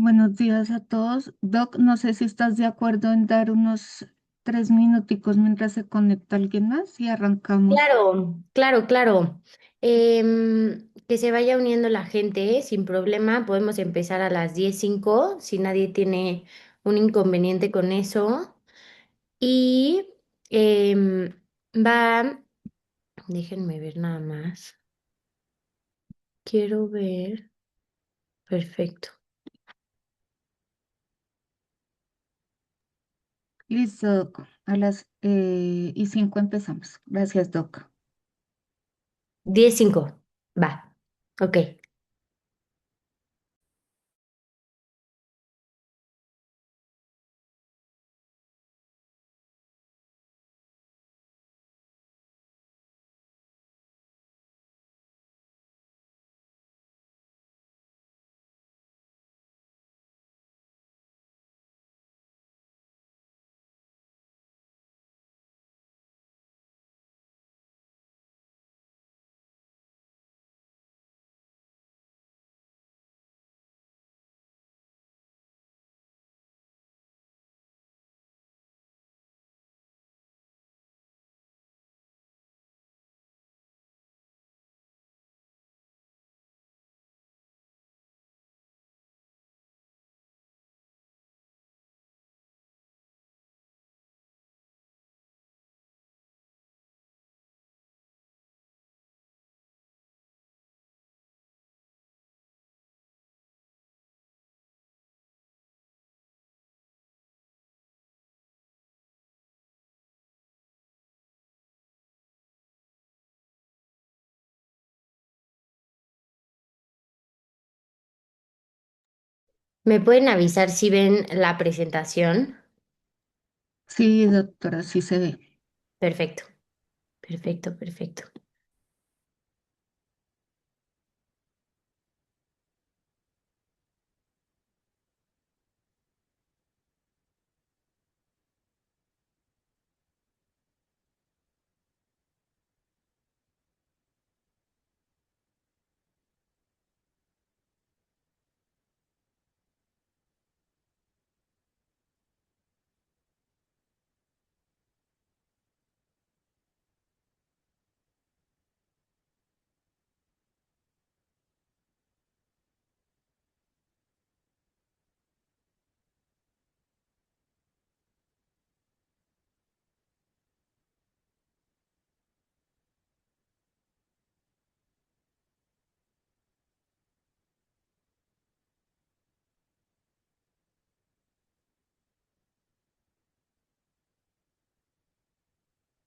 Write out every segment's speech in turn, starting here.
Buenos días a todos. Doc, no sé si estás de acuerdo en dar unos 3 minuticos mientras se conecta alguien más y arrancamos. Claro, claro, claro. Que se vaya uniendo la gente, sin problema. Podemos empezar a las 10:05 si nadie tiene un inconveniente con eso. Y em, va, déjenme ver nada más. Quiero ver. Perfecto. Listo, Doc. A las 5 empezamos. Gracias, Doc. 10:05. Va. Ok. ¿Me pueden avisar si ven la presentación? Sí, doctora, sí se ve. Perfecto, perfecto, perfecto.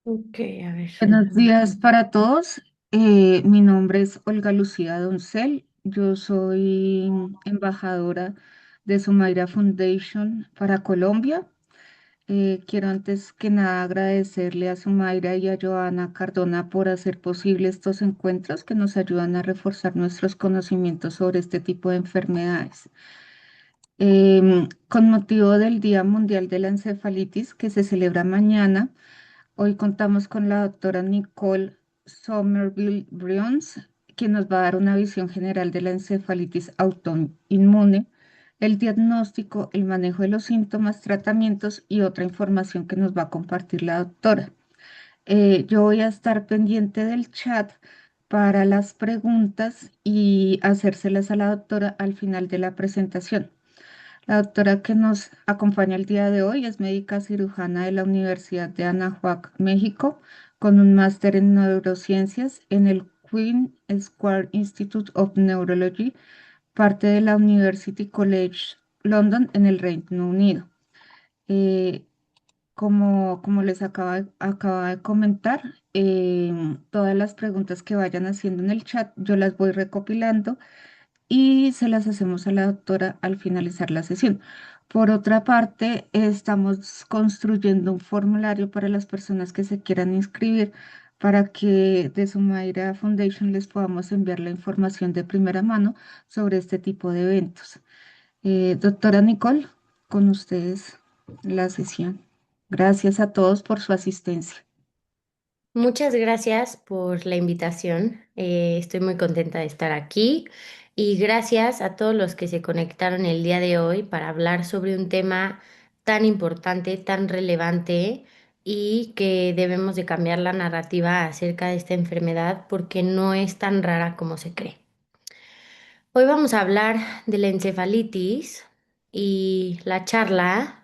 Ok, a ver. Buenos días para todos. Mi nombre es Olga Lucía Doncel. Yo soy embajadora de Sumaira Foundation para Colombia. Quiero antes que nada agradecerle a Sumaira y a Joana Cardona por hacer posible estos encuentros que nos ayudan a reforzar nuestros conocimientos sobre este tipo de enfermedades. Con motivo del Día Mundial de la Encefalitis que se celebra mañana, hoy contamos con la doctora Nicole Somerville Brions, quien nos va a dar una visión general de la encefalitis autoinmune, el diagnóstico, el manejo de los síntomas, tratamientos y otra información que nos va a compartir la doctora. Yo voy a estar pendiente del chat para las preguntas y hacérselas a la doctora al final de la presentación. La doctora que nos acompaña el día de hoy es médica cirujana de la Universidad de Anahuac, México, con un máster en neurociencias en el Queen Square Institute of Neurology, parte de la University College London en el Reino Unido. Eh, como les acaba de comentar, todas las preguntas que vayan haciendo en el chat, yo las voy recopilando y se las hacemos a la doctora al finalizar la sesión. Por otra parte, estamos construyendo un formulario para las personas que se quieran inscribir para que de Sumaira Foundation les podamos enviar la información de primera mano sobre este tipo de eventos. Doctora Nicole, con ustedes la sesión. Gracias a todos por su asistencia. Muchas gracias por la invitación. Estoy muy contenta de estar aquí y gracias a todos los que se conectaron el día de hoy para hablar sobre un tema tan importante, tan relevante y que debemos de cambiar la narrativa acerca de esta enfermedad porque no es tan rara como se cree. Hoy vamos a hablar de la encefalitis y la charla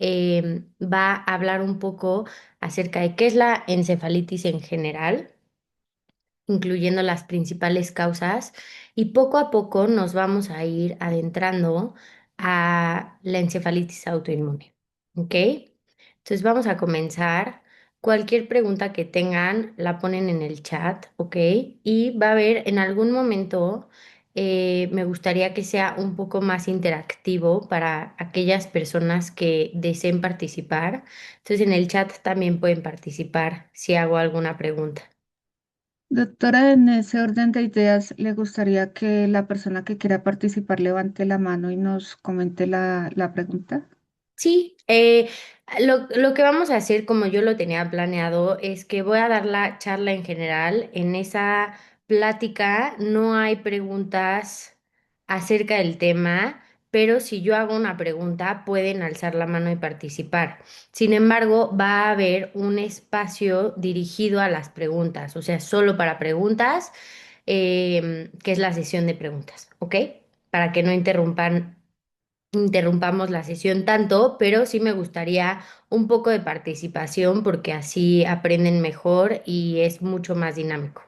va a hablar un poco acerca de qué es la encefalitis en general, incluyendo las principales causas, y poco a poco nos vamos a ir adentrando a la encefalitis autoinmune. ¿Ok? Entonces vamos a comenzar. Cualquier pregunta que tengan la ponen en el chat, ¿ok? Y va a haber en algún momento, me gustaría que sea un poco más interactivo para aquellas personas que deseen participar. Entonces en el chat también pueden participar si hago alguna pregunta. Doctora, en ese orden de ideas, ¿le gustaría que la persona que quiera participar levante la mano y nos comente la pregunta? Sí, lo que vamos a hacer, como yo lo tenía planeado, es que voy a dar la charla en general. En esa plática no hay preguntas acerca del tema, pero si yo hago una pregunta, pueden alzar la mano y participar. Sin embargo, va a haber un espacio dirigido a las preguntas, o sea, solo para preguntas, que es la sesión de preguntas, ¿ok? Para que no interrumpamos la sesión tanto, pero sí me gustaría un poco de participación porque así aprenden mejor y es mucho más dinámico.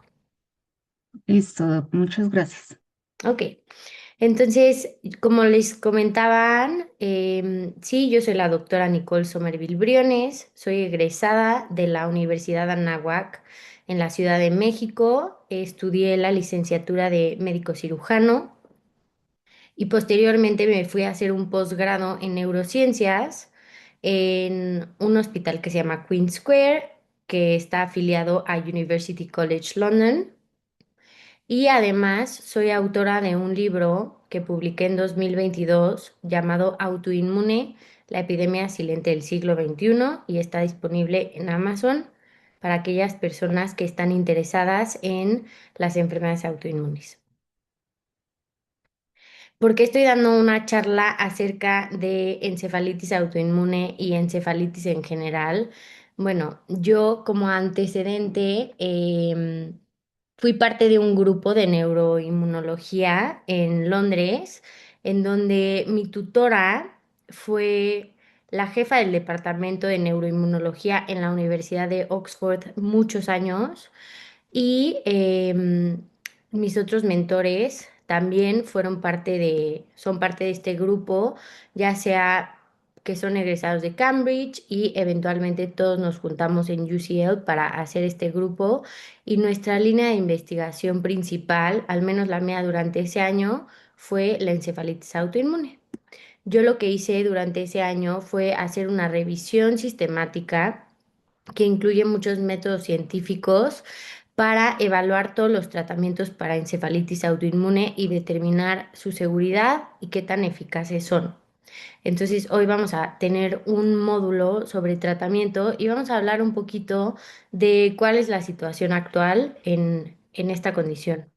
Listo, doc, muchas gracias. Ok, entonces, como les comentaban, sí, yo soy la doctora Nicole Somerville Briones, soy egresada de la Universidad Anáhuac en la Ciudad de México, estudié la licenciatura de médico cirujano y posteriormente me fui a hacer un posgrado en neurociencias en un hospital que se llama Queen Square, que está afiliado a University College London. Y además soy autora de un libro que publiqué en 2022 llamado Autoinmune, la epidemia silente del siglo XXI y está disponible en Amazon para aquellas personas que están interesadas en las enfermedades autoinmunes. ¿Por qué estoy dando una charla acerca de encefalitis autoinmune y encefalitis en general? Bueno, yo como antecedente fui parte de un grupo de neuroinmunología en Londres, en donde mi tutora fue la jefa del departamento de neuroinmunología en la Universidad de Oxford muchos años. Y mis otros mentores también son parte de este grupo, ya sea que son egresados de Cambridge y eventualmente todos nos juntamos en UCL para hacer este grupo. Y nuestra línea de investigación principal, al menos la mía durante ese año, fue la encefalitis autoinmune. Yo lo que hice durante ese año fue hacer una revisión sistemática que incluye muchos métodos científicos para evaluar todos los tratamientos para encefalitis autoinmune y determinar su seguridad y qué tan eficaces son. Entonces, hoy vamos a tener un módulo sobre tratamiento y vamos a hablar un poquito de cuál es la situación actual en esta condición.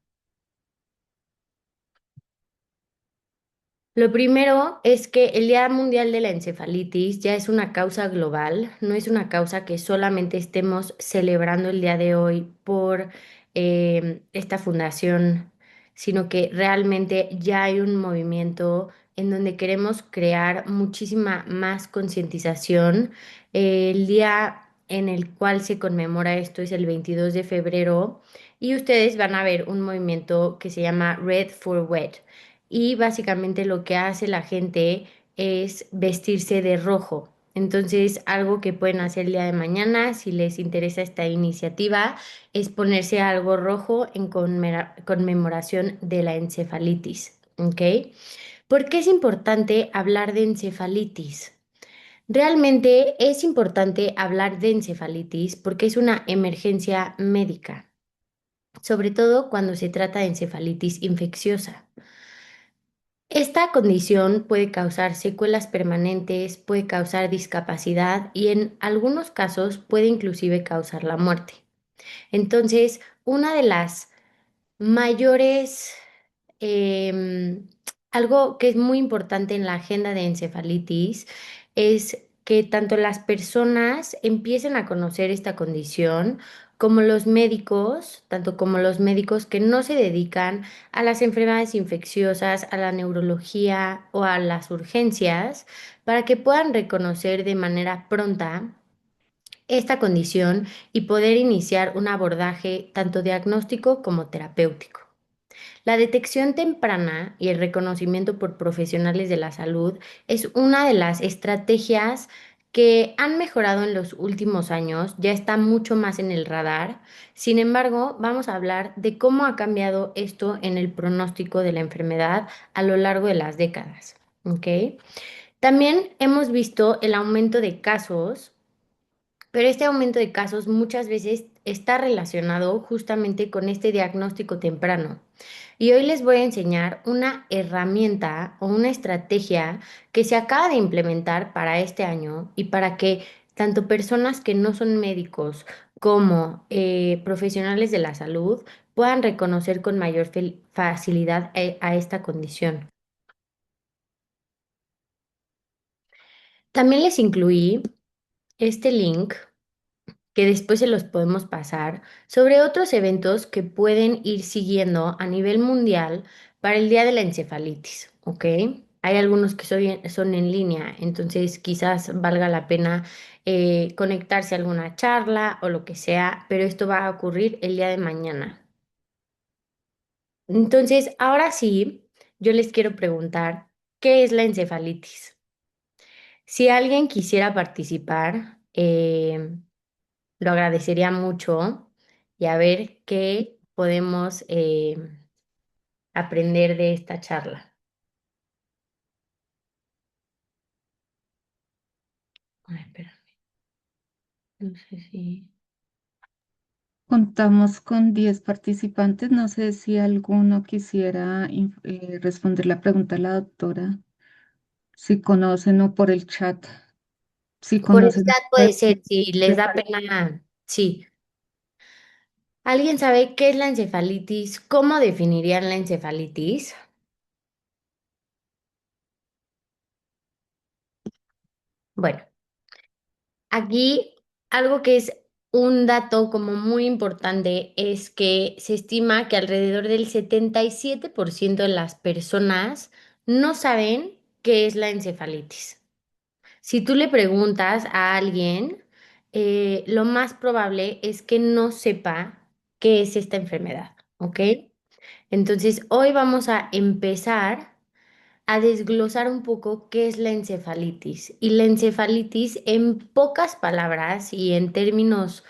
Lo primero es que el Día Mundial de la Encefalitis ya es una causa global, no es una causa que solamente estemos celebrando el día de hoy por esta fundación, sino que realmente ya hay un movimiento en donde queremos crear muchísima más concientización. El día en el cual se conmemora esto es el 22 de febrero y ustedes van a ver un movimiento que se llama Red for Wet y básicamente lo que hace la gente es vestirse de rojo. Entonces, algo que pueden hacer el día de mañana, si les interesa esta iniciativa, es ponerse algo rojo en conmemoración de la encefalitis. ¿Ok? ¿Por qué es importante hablar de encefalitis? Realmente es importante hablar de encefalitis porque es una emergencia médica, sobre todo cuando se trata de encefalitis infecciosa. Esta condición puede causar secuelas permanentes, puede causar discapacidad y en algunos casos puede inclusive causar la muerte. Entonces, una de las mayores, em, algo que es muy importante en la agenda de encefalitis es que tanto las personas empiecen a conocer esta condición, como los médicos, tanto como los médicos que no se dedican a las enfermedades infecciosas, a la neurología o a las urgencias, para que puedan reconocer de manera pronta esta condición y poder iniciar un abordaje tanto diagnóstico como terapéutico. La detección temprana y el reconocimiento por profesionales de la salud es una de las estrategias que han mejorado en los últimos años, ya está mucho más en el radar. Sin embargo, vamos a hablar de cómo ha cambiado esto en el pronóstico de la enfermedad a lo largo de las décadas. ¿Ok? También hemos visto el aumento de casos, pero este aumento de casos muchas veces está relacionado justamente con este diagnóstico temprano. Y hoy les voy a enseñar una herramienta o una estrategia que se acaba de implementar para este año y para que tanto personas que no son médicos como profesionales de la salud puedan reconocer con mayor facilidad a esta condición. También les incluí este link que después se los podemos pasar, sobre otros eventos que pueden ir siguiendo a nivel mundial para el Día de la Encefalitis, ¿ok? Hay algunos que son en línea, entonces quizás valga la pena conectarse a alguna charla o lo que sea, pero esto va a ocurrir el día de mañana. Entonces, ahora sí, yo les quiero preguntar, ¿qué es la encefalitis? Si alguien quisiera participar, lo agradecería mucho y a ver qué podemos aprender de esta charla. Ay, espera, no sé si... Contamos con 10 participantes. No sé si alguno quisiera responder la pregunta a la doctora, si conocen o por el chat, si Por el conocen. chat puede ser, si les da pena, sí. ¿Alguien sabe qué es la encefalitis? ¿Cómo definirían la encefalitis? Bueno, aquí algo que es un dato como muy importante es que se estima que alrededor del 77% de las personas no saben qué es la encefalitis. Si tú le preguntas a alguien, lo más probable es que no sepa qué es esta enfermedad, ¿ok? Entonces, hoy vamos a empezar a desglosar un poco qué es la encefalitis. Y la encefalitis, en pocas palabras y en términos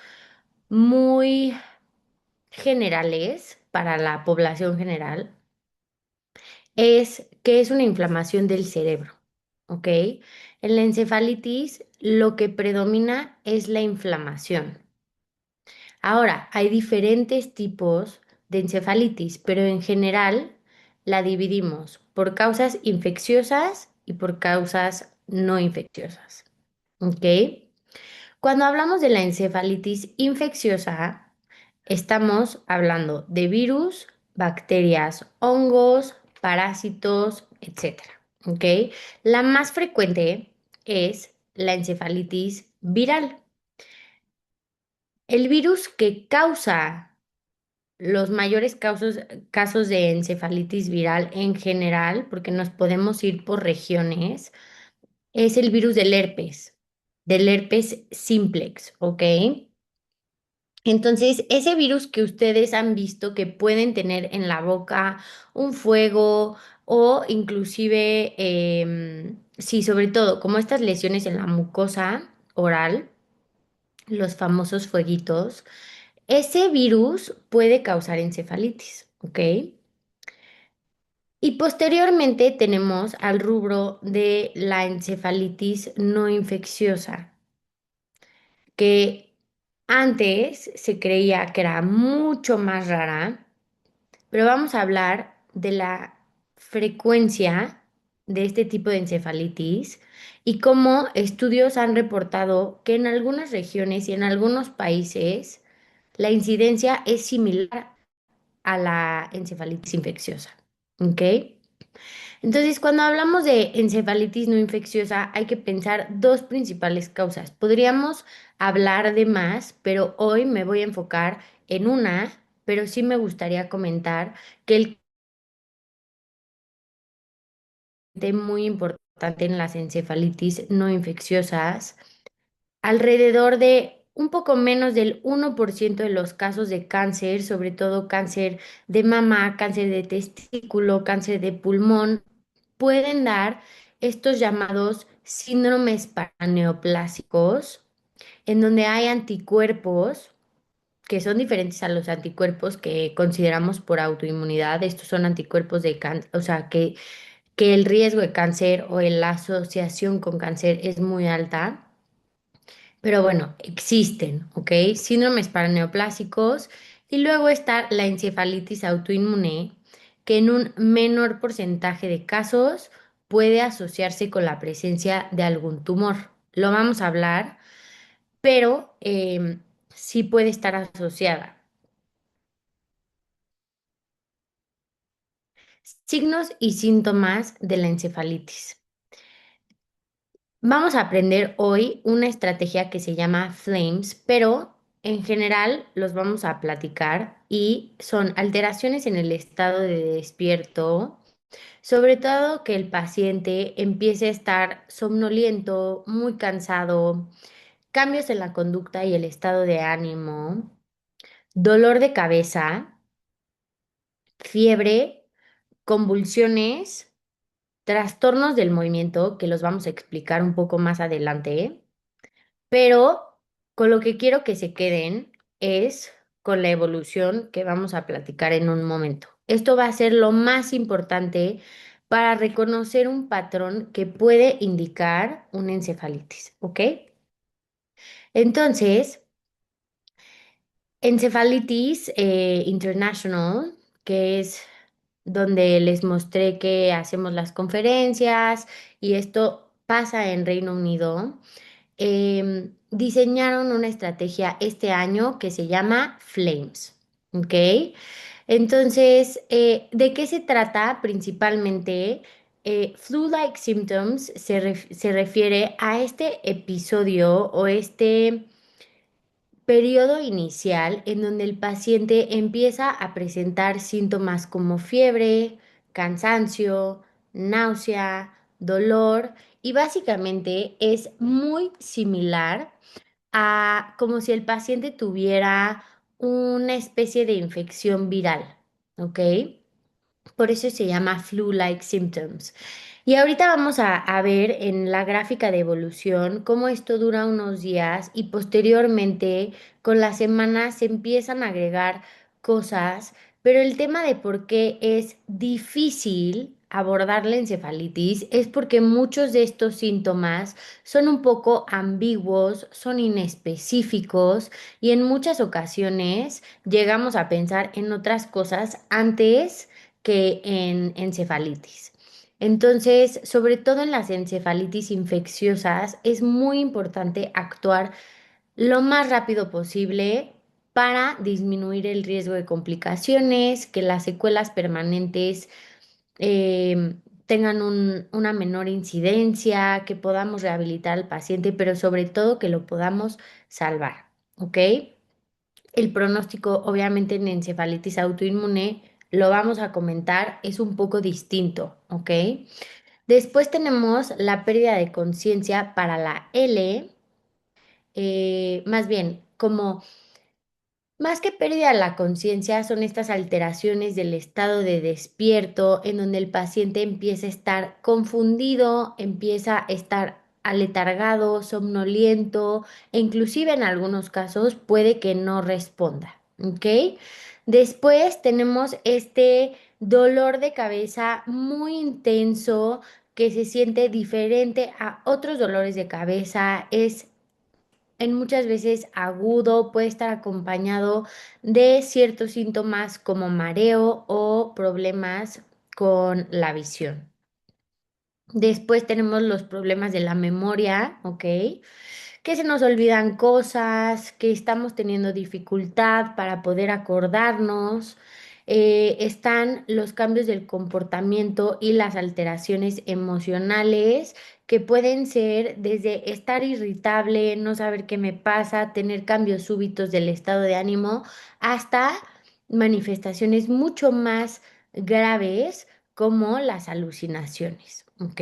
muy generales para la población general, es que es una inflamación del cerebro, ¿ok? En la encefalitis lo que predomina es la inflamación. Ahora, hay diferentes tipos de encefalitis, pero en general la dividimos por causas infecciosas y por causas no infecciosas, ¿ok? Cuando hablamos de la encefalitis infecciosa, estamos hablando de virus, bacterias, hongos, parásitos, etcétera. ¿Ok? La más frecuente es la encefalitis viral. El virus que causa los mayores casos de encefalitis viral en general, porque nos podemos ir por regiones, es el virus del herpes simplex, ¿ok? Entonces, ese virus que ustedes han visto que pueden tener en la boca un fuego o inclusive, sí, sobre todo como estas lesiones en la mucosa oral, los famosos fueguitos, ese virus puede causar encefalitis, ¿ok? Y posteriormente tenemos al rubro de la encefalitis no infecciosa, que antes se creía que era mucho más rara, pero vamos a hablar de la frecuencia de este tipo de encefalitis y cómo estudios han reportado que en algunas regiones y en algunos países la incidencia es similar a la encefalitis infecciosa. ¿Ok? Entonces, cuando hablamos de encefalitis no infecciosa, hay que pensar dos principales causas. Podríamos hablar de más, pero hoy me voy a enfocar en una, pero sí me gustaría comentar que el tema muy importante en las encefalitis no infecciosas, alrededor de un poco menos del 1% de los casos de cáncer, sobre todo cáncer de mama, cáncer de testículo, cáncer de pulmón, pueden dar estos llamados síndromes paraneoplásicos, en donde hay anticuerpos que son diferentes a los anticuerpos que consideramos por autoinmunidad. Estos son anticuerpos de cáncer, o sea, que el riesgo de cáncer o la asociación con cáncer es muy alta. Pero bueno, existen, ¿ok? Síndromes paraneoplásicos y luego está la encefalitis autoinmune, que en un menor porcentaje de casos puede asociarse con la presencia de algún tumor. Lo vamos a hablar, pero sí puede estar asociada. Signos y síntomas de la encefalitis. Vamos a aprender hoy una estrategia que se llama Flames, pero en general los vamos a platicar y son alteraciones en el estado de despierto, sobre todo que el paciente empiece a estar somnoliento, muy cansado, cambios en la conducta y el estado de ánimo, dolor de cabeza, fiebre, convulsiones, trastornos del movimiento, que los vamos a explicar un poco más adelante. Pero con lo que quiero que se queden es con la evolución que vamos a platicar en un momento. Esto va a ser lo más importante para reconocer un patrón que puede indicar una encefalitis, ¿ok? Entonces, encefalitis international, que es donde les mostré que hacemos las conferencias y esto pasa en Reino Unido. Diseñaron una estrategia este año que se llama Flames, ¿ok? Entonces, ¿de qué se trata principalmente? Flu-like symptoms se refiere a este episodio o este periodo inicial en donde el paciente empieza a presentar síntomas como fiebre, cansancio, náusea, dolor y básicamente es muy similar a como si el paciente tuviera una especie de infección viral, ¿ok? Por eso se llama flu-like symptoms. Y ahorita vamos a ver en la gráfica de evolución cómo esto dura unos días y posteriormente con las semanas se empiezan a agregar cosas, pero el tema de por qué es difícil abordar la encefalitis es porque muchos de estos síntomas son un poco ambiguos, son inespecíficos y en muchas ocasiones llegamos a pensar en otras cosas antes que en encefalitis. Entonces, sobre todo en las encefalitis infecciosas, es muy importante actuar lo más rápido posible para disminuir el riesgo de complicaciones, que las secuelas permanentes tengan una menor incidencia, que podamos rehabilitar al paciente, pero sobre todo que lo podamos salvar, ¿ok? El pronóstico, obviamente, en encefalitis autoinmune, lo vamos a comentar, es un poco distinto, ¿ok? Después tenemos la pérdida de conciencia para la L, más bien, como más que pérdida de la conciencia, son estas alteraciones del estado de despierto en donde el paciente empieza a estar confundido, empieza a estar aletargado, somnoliento e inclusive en algunos casos puede que no responda, ¿ok? Después tenemos este dolor de cabeza muy intenso que se siente diferente a otros dolores de cabeza, es en muchas veces agudo, puede estar acompañado de ciertos síntomas como mareo o problemas con la visión. Después tenemos los problemas de la memoria, ¿ok? que se nos olvidan cosas, que estamos teniendo dificultad para poder acordarnos. Están los cambios del comportamiento y las alteraciones emocionales que pueden ser desde estar irritable, no saber qué me pasa, tener cambios súbitos del estado de ánimo, hasta manifestaciones mucho más graves como las alucinaciones, ¿ok?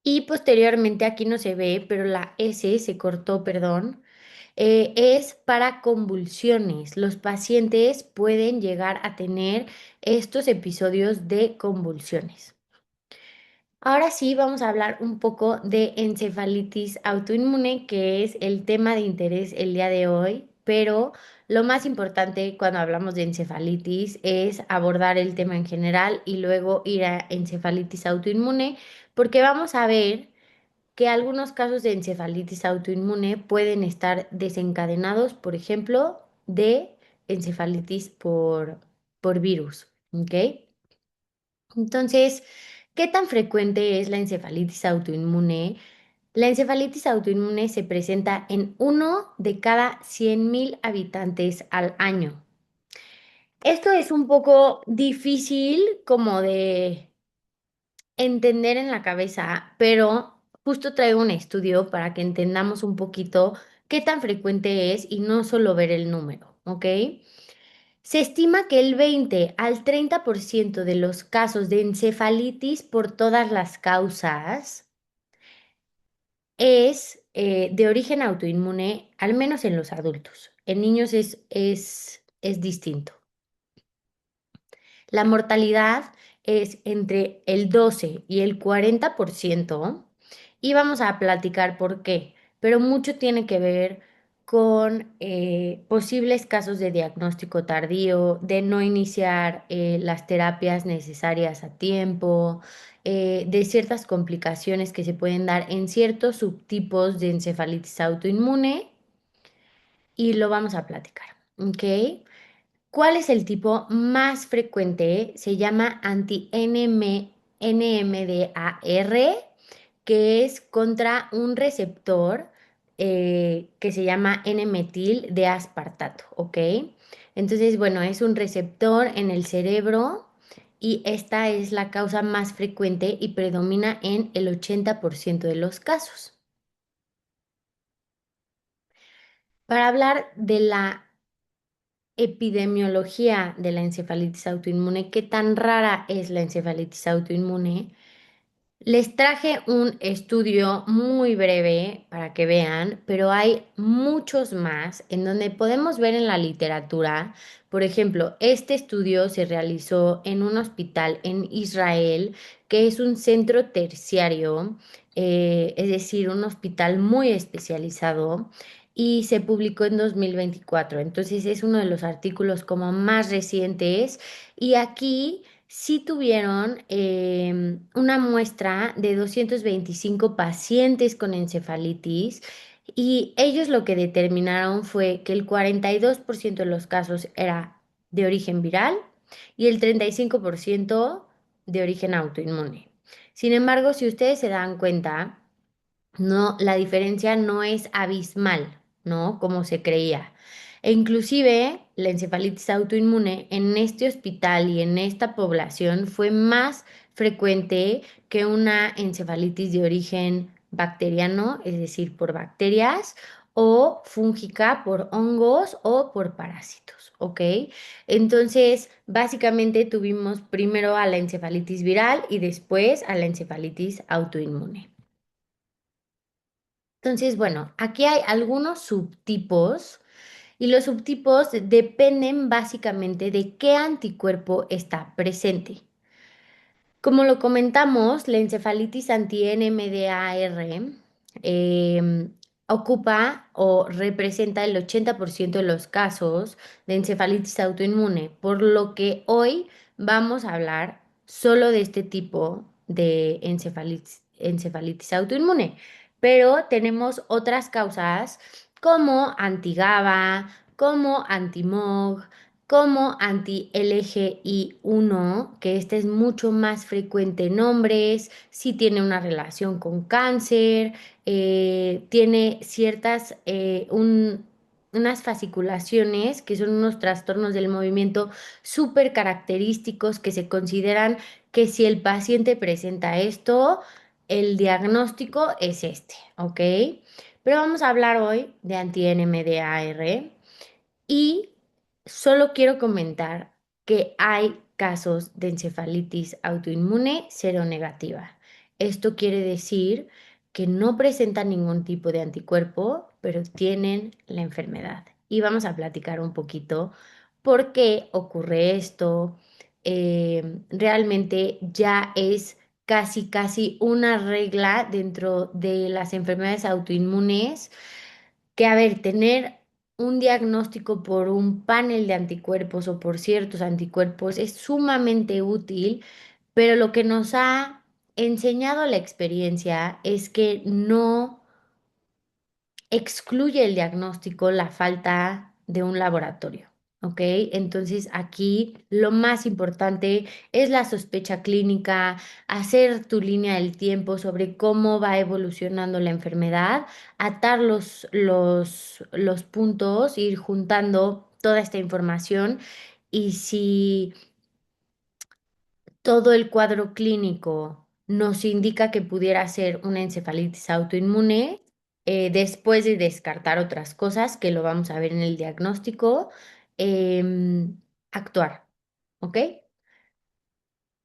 Y posteriormente aquí no se ve, pero la S se cortó, perdón, es para convulsiones. Los pacientes pueden llegar a tener estos episodios de convulsiones. Ahora sí, vamos a hablar un poco de encefalitis autoinmune, que es el tema de interés el día de hoy, pero lo más importante cuando hablamos de encefalitis es abordar el tema en general y luego ir a encefalitis autoinmune, porque vamos a ver que algunos casos de encefalitis autoinmune pueden estar desencadenados, por ejemplo, de encefalitis por virus, ¿ok? Entonces, ¿qué tan frecuente es la encefalitis autoinmune? La encefalitis autoinmune se presenta en 1 de cada 100.000 habitantes al año. Esto es un poco difícil como de entender en la cabeza, pero justo traigo un estudio para que entendamos un poquito qué tan frecuente es y no solo ver el número, ¿ok? Se estima que el 20 al 30% de los casos de encefalitis por todas las causas es de origen autoinmune, al menos en los adultos. En niños es distinto. La mortalidad es entre el 12 y el 40% y vamos a platicar por qué, pero mucho tiene que ver con posibles casos de diagnóstico tardío, de no iniciar las terapias necesarias a tiempo, de ciertas complicaciones que se pueden dar en ciertos subtipos de encefalitis autoinmune y lo vamos a platicar, ¿ok? ¿Cuál es el tipo más frecuente? Se llama anti-NMDAR, que es contra un receptor que se llama N-metil de aspartato, ¿ok? Entonces, bueno, es un receptor en el cerebro y esta es la causa más frecuente y predomina en el 80% de los casos. Para hablar de la epidemiología de la encefalitis autoinmune, qué tan rara es la encefalitis autoinmune. Les traje un estudio muy breve para que vean, pero hay muchos más en donde podemos ver en la literatura. Por ejemplo, este estudio se realizó en un hospital en Israel, que es un centro terciario, es decir, un hospital muy especializado, y se publicó en 2024. Entonces es uno de los artículos como más recientes. Y aquí sí tuvieron una muestra de 225 pacientes con encefalitis y ellos lo que determinaron fue que el 42% de los casos era de origen viral y el 35% de origen autoinmune. Sin embargo, si ustedes se dan cuenta, no, la diferencia no es abismal, ¿no? Como se creía. E inclusive la encefalitis autoinmune en este hospital y en esta población fue más frecuente que una encefalitis de origen bacteriano, es decir, por bacterias, o fúngica por hongos o por parásitos, ¿ok? Entonces, básicamente tuvimos primero a la encefalitis viral y después a la encefalitis autoinmune. Entonces, bueno, aquí hay algunos subtipos y los subtipos dependen básicamente de qué anticuerpo está presente. Como lo comentamos, la encefalitis anti-NMDAR em, ocupa o representa el 80% de los casos de encefalitis autoinmune, por lo que hoy vamos a hablar solo de este tipo de encefalitis autoinmune. Pero tenemos otras causas como anti-GABA, como anti-MOG, como anti-LGI1, que este es mucho más frecuente en hombres, si tiene una relación con cáncer, tiene ciertas, unas fasciculaciones que son unos trastornos del movimiento súper característicos que se consideran que si el paciente presenta esto, el diagnóstico es este, ¿ok? Pero vamos a hablar hoy de anti-NMDAR. Y solo quiero comentar que hay casos de encefalitis autoinmune seronegativa. Esto quiere decir que no presentan ningún tipo de anticuerpo, pero tienen la enfermedad. Y vamos a platicar un poquito por qué ocurre esto. Realmente ya es casi, casi una regla dentro de las enfermedades autoinmunes que, a ver, tener un diagnóstico por un panel de anticuerpos o por ciertos anticuerpos es sumamente útil, pero lo que nos ha enseñado la experiencia es que no excluye el diagnóstico la falta de un laboratorio. ¿Ok? Entonces aquí lo más importante es la sospecha clínica, hacer tu línea del tiempo sobre cómo va evolucionando la enfermedad, atar los puntos, ir juntando toda esta información y si todo el cuadro clínico nos indica que pudiera ser una encefalitis autoinmune, después de descartar otras cosas que lo vamos a ver en el diagnóstico, actuar, ¿ok?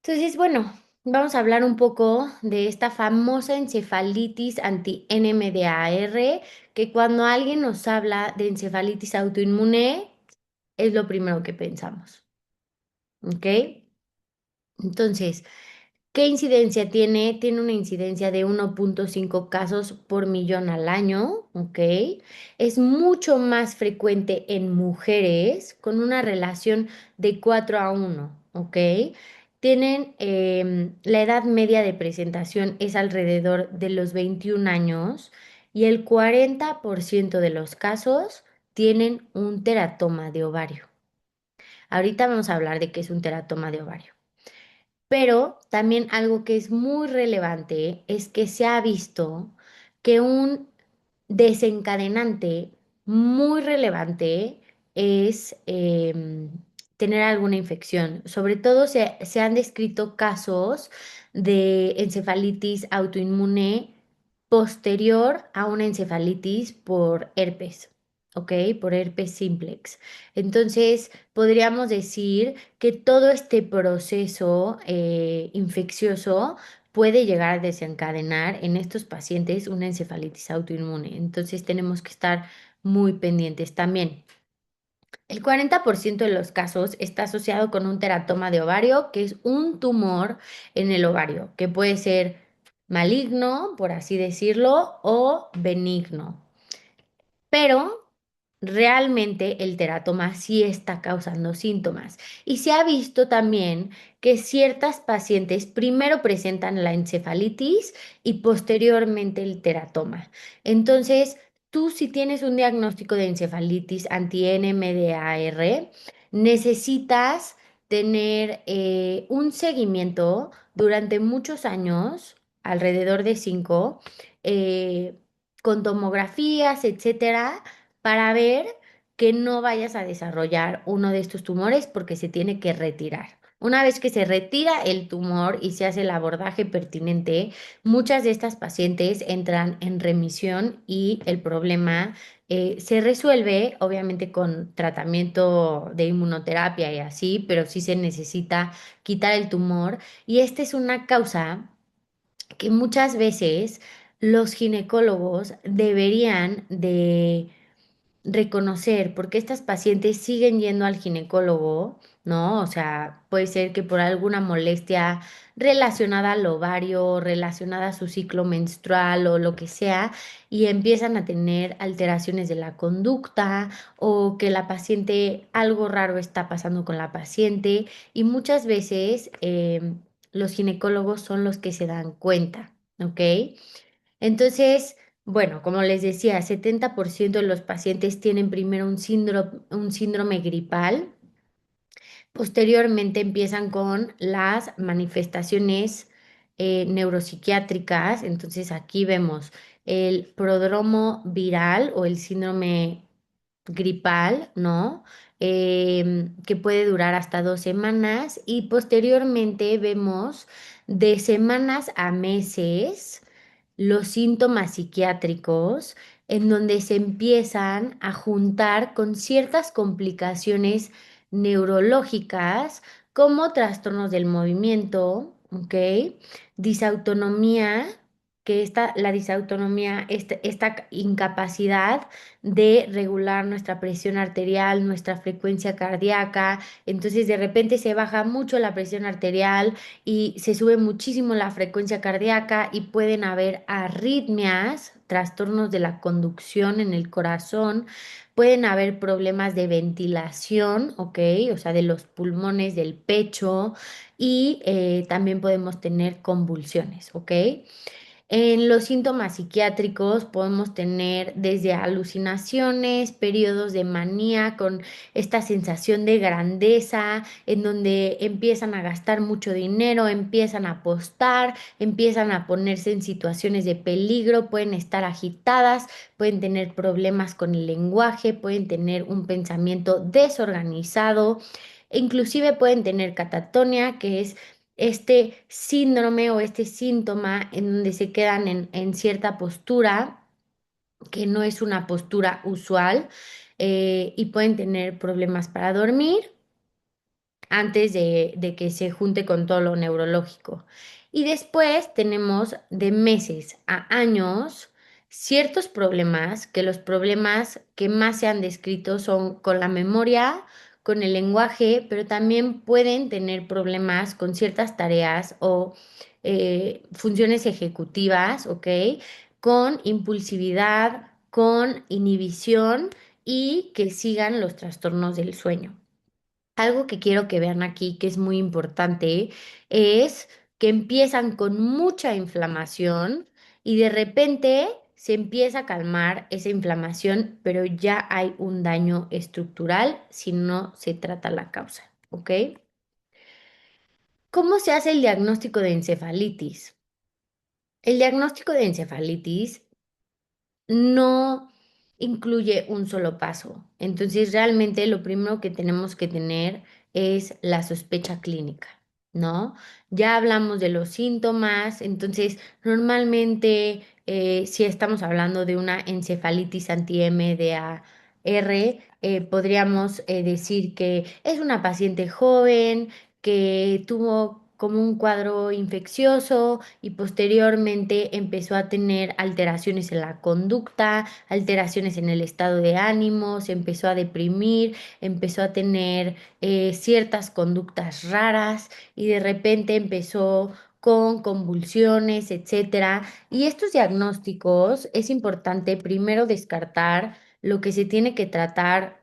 Entonces, bueno, vamos a hablar un poco de esta famosa encefalitis anti-NMDAR, que cuando alguien nos habla de encefalitis autoinmune, es lo primero que pensamos, ¿ok? Entonces, ¿qué incidencia tiene? Tiene una incidencia de 1,5 casos por millón al año, ¿ok? Es mucho más frecuente en mujeres con una relación de 4:1, ¿ok? Tienen, la edad media de presentación es alrededor de los 21 años y el 40% de los casos tienen un teratoma de ovario. Ahorita vamos a hablar de qué es un teratoma de ovario. Pero también algo que es muy relevante es que se ha visto que un desencadenante muy relevante es tener alguna infección. Sobre todo se han descrito casos de encefalitis autoinmune posterior a una encefalitis por herpes, ¿ok? Por herpes simplex. Entonces, podríamos decir que todo este proceso infeccioso puede llegar a desencadenar en estos pacientes una encefalitis autoinmune. Entonces tenemos que estar muy pendientes también. El 40% de los casos está asociado con un teratoma de ovario, que es un tumor en el ovario, que puede ser maligno, por así decirlo, o benigno. Pero realmente el teratoma sí está causando síntomas. Y se ha visto también que ciertas pacientes primero presentan la encefalitis y posteriormente el teratoma. Entonces, tú si tienes un diagnóstico de encefalitis anti-NMDAR, necesitas tener un seguimiento durante muchos años, alrededor de 5, eh, con tomografías, etcétera, para ver que no vayas a desarrollar uno de estos tumores porque se tiene que retirar. Una vez que se retira el tumor y se hace el abordaje pertinente, muchas de estas pacientes entran en remisión y el problema se resuelve, obviamente con tratamiento de inmunoterapia y así, pero sí se necesita quitar el tumor. Y esta es una causa que muchas veces los ginecólogos deberían de reconocer por qué estas pacientes siguen yendo al ginecólogo, ¿no? O sea, puede ser que por alguna molestia relacionada al ovario, relacionada a su ciclo menstrual o lo que sea, y empiezan a tener alteraciones de la conducta o que la paciente, algo raro está pasando con la paciente, y muchas veces los ginecólogos son los que se dan cuenta, ¿ok? Entonces, bueno, como les decía, 70% de los pacientes tienen primero un síndrome gripal Posteriormente empiezan con las manifestaciones neuropsiquiátricas. Entonces aquí vemos el prodromo viral o el síndrome gripal, ¿no? Que puede durar hasta 2 semanas y posteriormente vemos de semanas a meses los síntomas psiquiátricos en donde se empiezan a juntar con ciertas complicaciones neurológicas como trastornos del movimiento, ¿ok? Disautonomía, que la disautonomía, esta incapacidad de regular nuestra presión arterial, nuestra frecuencia cardíaca. Entonces de repente se baja mucho la presión arterial y se sube muchísimo la frecuencia cardíaca y pueden haber arritmias, trastornos de la conducción en el corazón, pueden haber problemas de ventilación, ¿ok? O sea, de los pulmones, del pecho y también podemos tener convulsiones, ¿ok? En los síntomas psiquiátricos podemos tener desde alucinaciones, periodos de manía con esta sensación de grandeza, en donde empiezan a gastar mucho dinero, empiezan a apostar, empiezan a ponerse en situaciones de peligro, pueden estar agitadas, pueden tener problemas con el lenguaje, pueden tener un pensamiento desorganizado, e inclusive pueden tener catatonia, que es este síndrome o este síntoma en donde se quedan en cierta postura, que no es una postura usual, y pueden tener problemas para dormir antes de que se junte con todo lo neurológico. Y después tenemos de meses a años ciertos problemas, que los problemas que más se han descrito son con la memoria, con el lenguaje, pero también pueden tener problemas con ciertas tareas o funciones ejecutivas, ¿ok? Con impulsividad, con inhibición y que sigan los trastornos del sueño. Algo que quiero que vean aquí, que es muy importante, es que empiezan con mucha inflamación y de repente se empieza a calmar esa inflamación, pero ya hay un daño estructural si no se trata la causa, ¿ok? ¿Cómo se hace el diagnóstico de encefalitis? El diagnóstico de encefalitis no incluye un solo paso. Entonces, realmente lo primero que tenemos que tener es la sospecha clínica, ¿no? Ya hablamos de los síntomas, entonces, normalmente, si estamos hablando de una encefalitis anti-MDR, podríamos decir que es una paciente joven que tuvo como un cuadro infeccioso y posteriormente empezó a tener alteraciones en la conducta, alteraciones en el estado de ánimo, se empezó a deprimir, empezó a tener ciertas conductas raras y de repente empezó con convulsiones, etcétera. Y estos diagnósticos es importante primero descartar lo que se tiene que tratar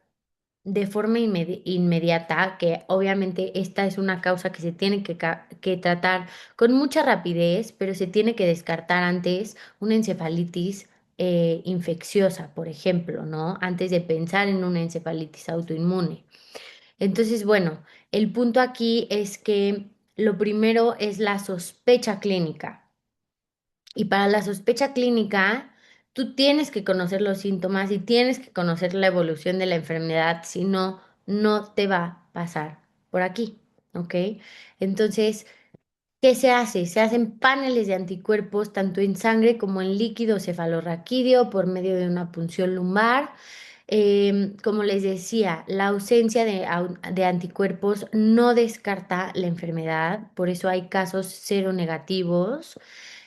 de forma inmediata, que obviamente esta es una causa que se tiene que tratar con mucha rapidez, pero se tiene que descartar antes una encefalitis infecciosa, por ejemplo, ¿no? Antes de pensar en una encefalitis autoinmune. Entonces, bueno, el punto aquí es que lo primero es la sospecha clínica. Y para la sospecha clínica, tú tienes que conocer los síntomas y tienes que conocer la evolución de la enfermedad, si no, no te va a pasar por aquí, ¿ok? Entonces, ¿qué se hace? Se hacen paneles de anticuerpos tanto en sangre como en líquido cefalorraquídeo por medio de una punción lumbar. Como les decía, la ausencia de anticuerpos no descarta la enfermedad, por eso hay casos cero negativos.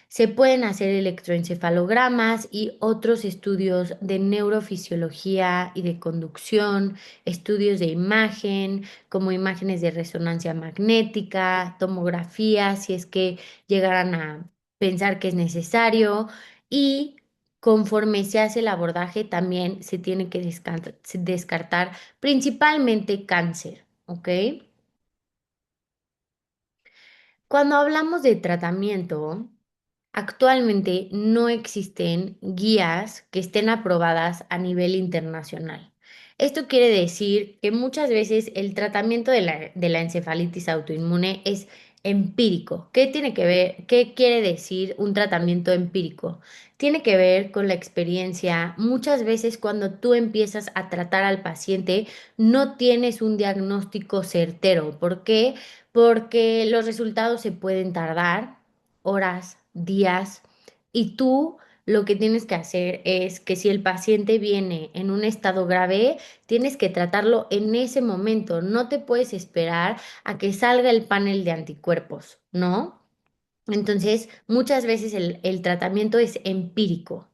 Se pueden hacer electroencefalogramas y otros estudios de neurofisiología y de conducción, estudios de imagen, como imágenes de resonancia magnética, tomografía, si es que llegaran a pensar que es necesario. Y conforme se hace el abordaje, también se tiene que descartar principalmente cáncer, ¿ok? Cuando hablamos de tratamiento, actualmente no existen guías que estén aprobadas a nivel internacional. Esto quiere decir que muchas veces el tratamiento de la encefalitis autoinmune es empírico. ¿Qué tiene que ver? ¿Qué quiere decir un tratamiento empírico? Tiene que ver con la experiencia. Muchas veces cuando tú empiezas a tratar al paciente, no tienes un diagnóstico certero. ¿Por qué? Porque los resultados se pueden tardar horas, días, y tú lo que tienes que hacer es que si el paciente viene en un estado grave, tienes que tratarlo en ese momento. No te puedes esperar a que salga el panel de anticuerpos, ¿no? Entonces, muchas veces el tratamiento es empírico.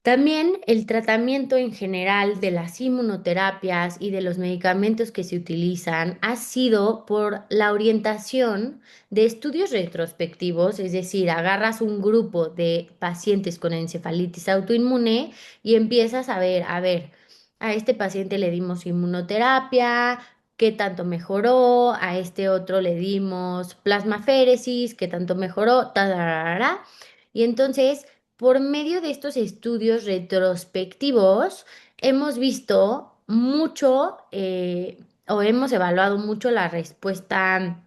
También el tratamiento en general de las inmunoterapias y de los medicamentos que se utilizan ha sido por la orientación de estudios retrospectivos, es decir, agarras un grupo de pacientes con encefalitis autoinmune y empiezas a ver, a este paciente le dimos inmunoterapia, qué tanto mejoró, a este otro le dimos plasmaféresis, qué tanto mejoró, tararara. Y entonces por medio de estos estudios retrospectivos, hemos visto mucho o hemos evaluado mucho la respuesta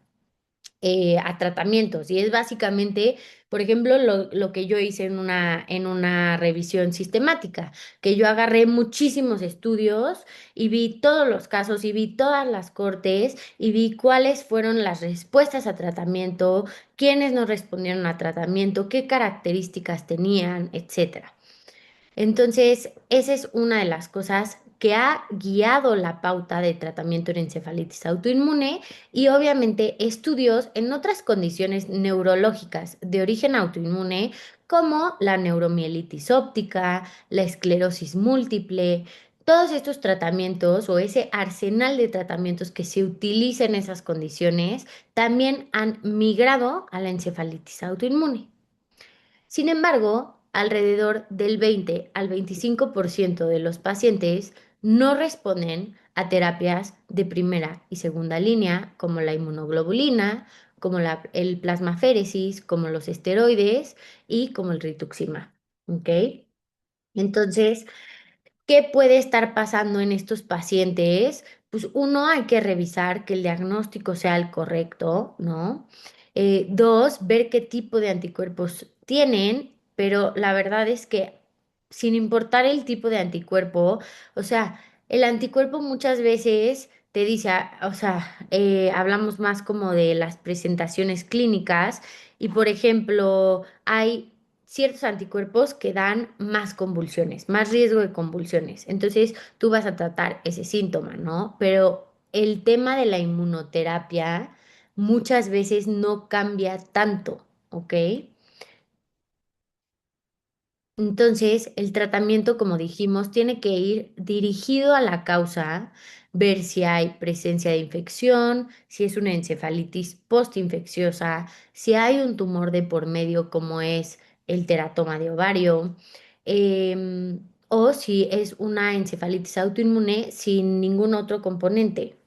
a tratamientos. Y es básicamente, por ejemplo, lo que yo hice en una revisión sistemática, que yo agarré muchísimos estudios y vi todos los casos y vi todas las cortes y vi cuáles fueron las respuestas a tratamiento, quiénes no respondieron a tratamiento, qué características tenían, etcétera. Entonces, esa es una de las cosas que ha guiado la pauta de tratamiento en encefalitis autoinmune y obviamente estudios en otras condiciones neurológicas de origen autoinmune como la neuromielitis óptica, la esclerosis múltiple. Todos estos tratamientos o ese arsenal de tratamientos que se utiliza en esas condiciones también han migrado a la encefalitis autoinmune. Sin embargo, alrededor del 20 al 25% de los pacientes no responden a terapias de primera y segunda línea, como la inmunoglobulina, como el plasmaféresis, como los esteroides y como el rituximab. ¿Ok? Entonces, ¿qué puede estar pasando en estos pacientes? Pues uno, hay que revisar que el diagnóstico sea el correcto, ¿no? Dos, ver qué tipo de anticuerpos tienen, pero la verdad es que sin importar el tipo de anticuerpo, o sea, el anticuerpo muchas veces te dice, o sea, hablamos más como de las presentaciones clínicas y, por ejemplo, hay ciertos anticuerpos que dan más convulsiones, más riesgo de convulsiones. Entonces, tú vas a tratar ese síntoma, ¿no? Pero el tema de la inmunoterapia muchas veces no cambia tanto, ¿ok? Entonces, el tratamiento, como dijimos, tiene que ir dirigido a la causa, ver si hay presencia de infección, si es una encefalitis postinfecciosa, si hay un tumor de por medio como es el teratoma de ovario, o si es una encefalitis autoinmune sin ningún otro componente.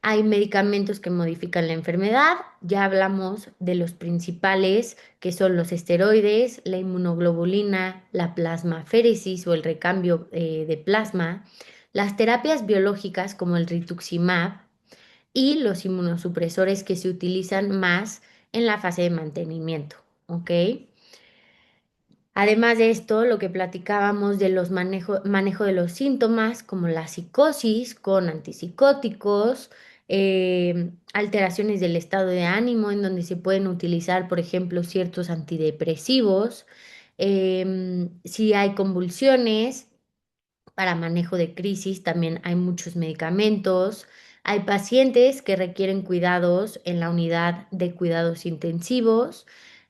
Hay medicamentos que modifican la enfermedad, ya hablamos de los principales, que son los esteroides, la inmunoglobulina, la plasmaféresis o el recambio de plasma, las terapias biológicas como el rituximab y los inmunosupresores que se utilizan más en la fase de mantenimiento, ¿ok? Además de esto, lo que platicábamos de los manejo de los síntomas, como la psicosis con antipsicóticos, alteraciones del estado de ánimo, en donde se pueden utilizar, por ejemplo, ciertos antidepresivos, si hay convulsiones, para manejo de crisis también hay muchos medicamentos. Hay pacientes que requieren cuidados en la unidad de cuidados intensivos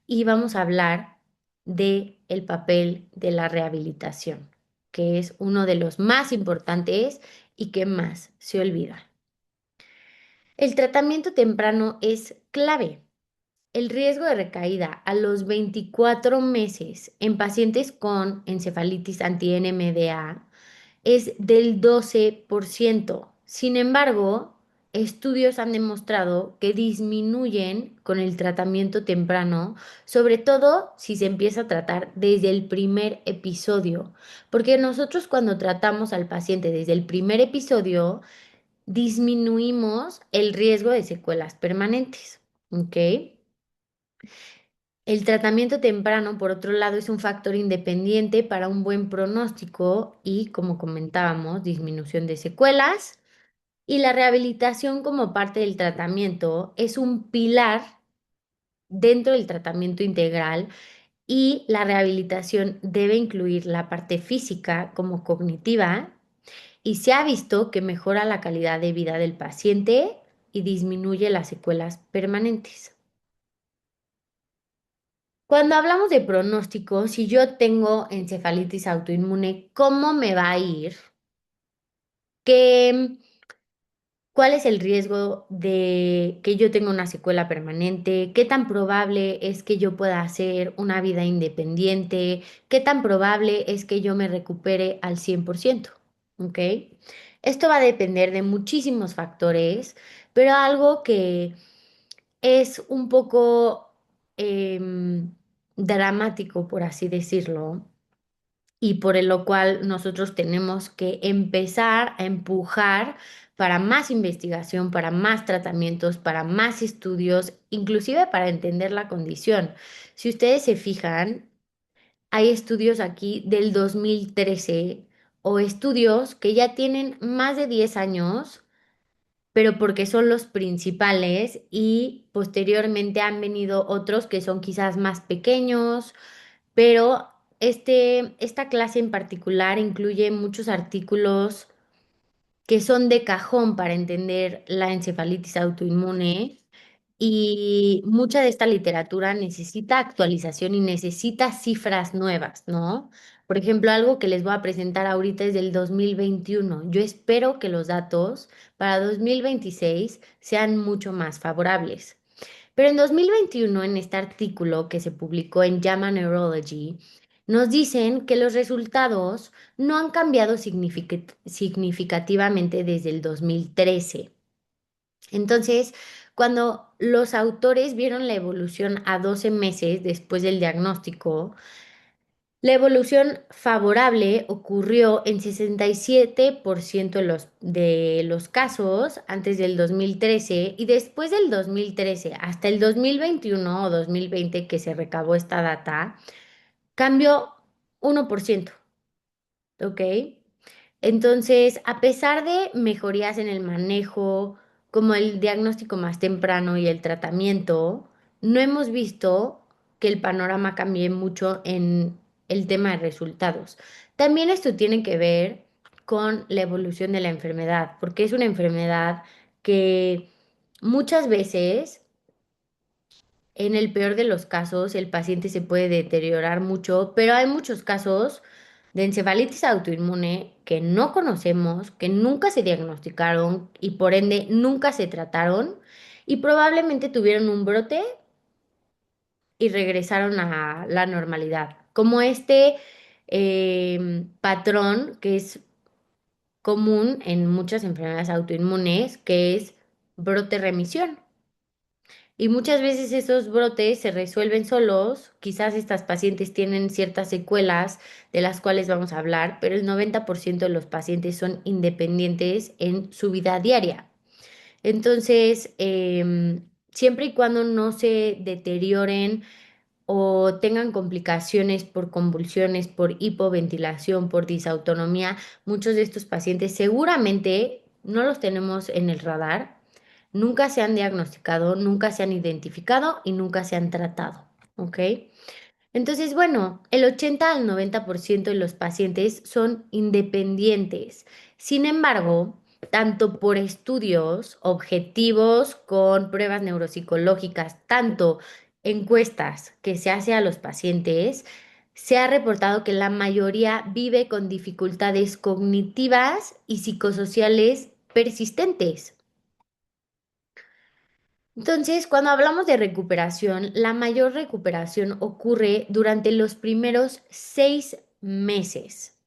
y vamos a hablar de el papel de la rehabilitación, que es uno de los más importantes y que más se olvida. El tratamiento temprano es clave. El riesgo de recaída a los 24 meses en pacientes con encefalitis anti-NMDA es del 12%. Sin embargo, estudios han demostrado que disminuyen con el tratamiento temprano, sobre todo si se empieza a tratar desde el primer episodio, porque nosotros cuando tratamos al paciente desde el primer episodio, disminuimos el riesgo de secuelas permanentes. ¿Ok? El tratamiento temprano, por otro lado, es un factor independiente para un buen pronóstico y, como comentábamos, disminución de secuelas. Y la rehabilitación como parte del tratamiento es un pilar dentro del tratamiento integral y la rehabilitación debe incluir la parte física como cognitiva y se ha visto que mejora la calidad de vida del paciente y disminuye las secuelas permanentes. Cuando hablamos de pronóstico, si yo tengo encefalitis autoinmune, ¿cómo me va a ir? ¿Qué, cuál es el riesgo de que yo tenga una secuela permanente? ¿Qué tan probable es que yo pueda hacer una vida independiente? ¿Qué tan probable es que yo me recupere al 100%? ¿Ok? Esto va a depender de muchísimos factores, pero algo que es un poco dramático, por así decirlo, y por lo cual nosotros tenemos que empezar a empujar para más investigación, para más tratamientos, para más estudios, inclusive para entender la condición. Si ustedes se fijan, hay estudios aquí del 2013 o estudios que ya tienen más de 10 años, pero porque son los principales y posteriormente han venido otros que son quizás más pequeños, pero esta clase en particular incluye muchos artículos que son de cajón para entender la encefalitis autoinmune y mucha de esta literatura necesita actualización y necesita cifras nuevas, ¿no? Por ejemplo, algo que les voy a presentar ahorita es del 2021. Yo espero que los datos para 2026 sean mucho más favorables. Pero en 2021, en este artículo que se publicó en JAMA Neurology, nos dicen que los resultados no han cambiado significativamente desde el 2013. Entonces, cuando los autores vieron la evolución a 12 meses después del diagnóstico, la evolución favorable ocurrió en 67% de los casos antes del 2013 y después del 2013 hasta el 2021 o 2020 que se recabó esta data, cambió 1%. ¿Ok? Entonces, a pesar de mejorías en el manejo, como el diagnóstico más temprano y el tratamiento, no hemos visto que el panorama cambie mucho en el tema de resultados. También esto tiene que ver con la evolución de la enfermedad, porque es una enfermedad que muchas veces, en el peor de los casos, el paciente se puede deteriorar mucho, pero hay muchos casos de encefalitis autoinmune que no conocemos, que nunca se diagnosticaron y por ende nunca se trataron y probablemente tuvieron un brote y regresaron a la normalidad. Como este patrón que es común en muchas enfermedades autoinmunes, que es brote-remisión. Y muchas veces esos brotes se resuelven solos, quizás estas pacientes tienen ciertas secuelas de las cuales vamos a hablar, pero el 90% de los pacientes son independientes en su vida diaria. Entonces, siempre y cuando no se deterioren o tengan complicaciones por convulsiones, por hipoventilación, por disautonomía, muchos de estos pacientes seguramente no los tenemos en el radar, nunca se han diagnosticado, nunca se han identificado y nunca se han tratado, ¿ok? Entonces, bueno, el 80 al 90% de los pacientes son independientes. Sin embargo, tanto por estudios objetivos con pruebas neuropsicológicas, tanto encuestas que se hace a los pacientes, se ha reportado que la mayoría vive con dificultades cognitivas y psicosociales persistentes. Entonces, cuando hablamos de recuperación, la mayor recuperación ocurre durante los primeros 6 meses.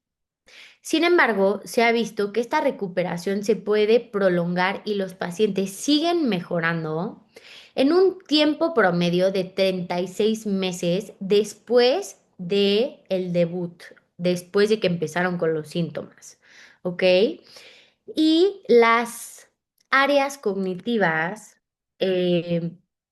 Sin embargo, se ha visto que esta recuperación se puede prolongar y los pacientes siguen mejorando en un tiempo promedio de 36 meses después de el debut, después de que empezaron con los síntomas, ¿ok? Y las áreas cognitivas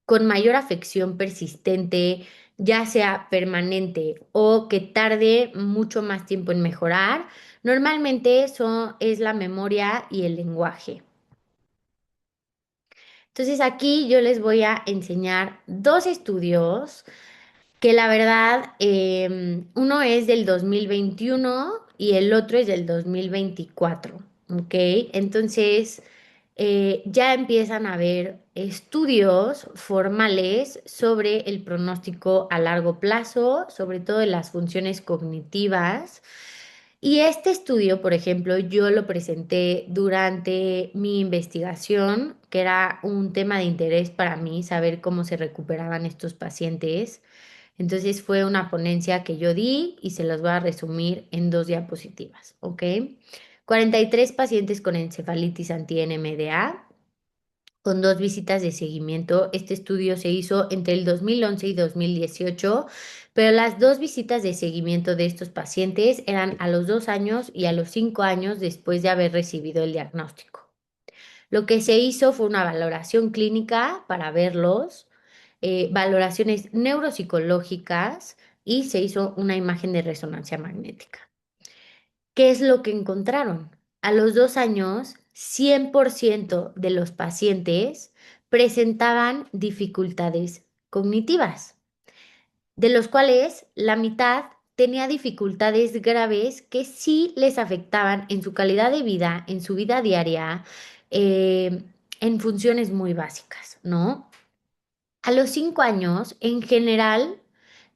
con mayor afección persistente, ya sea permanente o que tarde mucho más tiempo en mejorar, normalmente eso es la memoria y el lenguaje. Entonces aquí yo les voy a enseñar dos estudios que la verdad, uno es del 2021 y el otro es del 2024, ¿ok? Entonces, ya empiezan a haber estudios formales sobre el pronóstico a largo plazo, sobre todo de las funciones cognitivas. Y este estudio, por ejemplo, yo lo presenté durante mi investigación, que era un tema de interés para mí, saber cómo se recuperaban estos pacientes. Entonces fue una ponencia que yo di y se los voy a resumir en dos diapositivas, ¿ok? 43 pacientes con encefalitis anti-NMDA, con dos visitas de seguimiento. Este estudio se hizo entre el 2011 y 2018, pero las dos visitas de seguimiento de estos pacientes eran a los 2 años y a los 5 años después de haber recibido el diagnóstico. Lo que se hizo fue una valoración clínica para verlos, valoraciones neuropsicológicas y se hizo una imagen de resonancia magnética. ¿Qué es lo que encontraron? A los 2 años, 100% de los pacientes presentaban dificultades cognitivas, de los cuales la mitad tenía dificultades graves que sí les afectaban en su calidad de vida, en su vida diaria, eh, en funciones muy básicas, ¿no? A los 5 años, en general,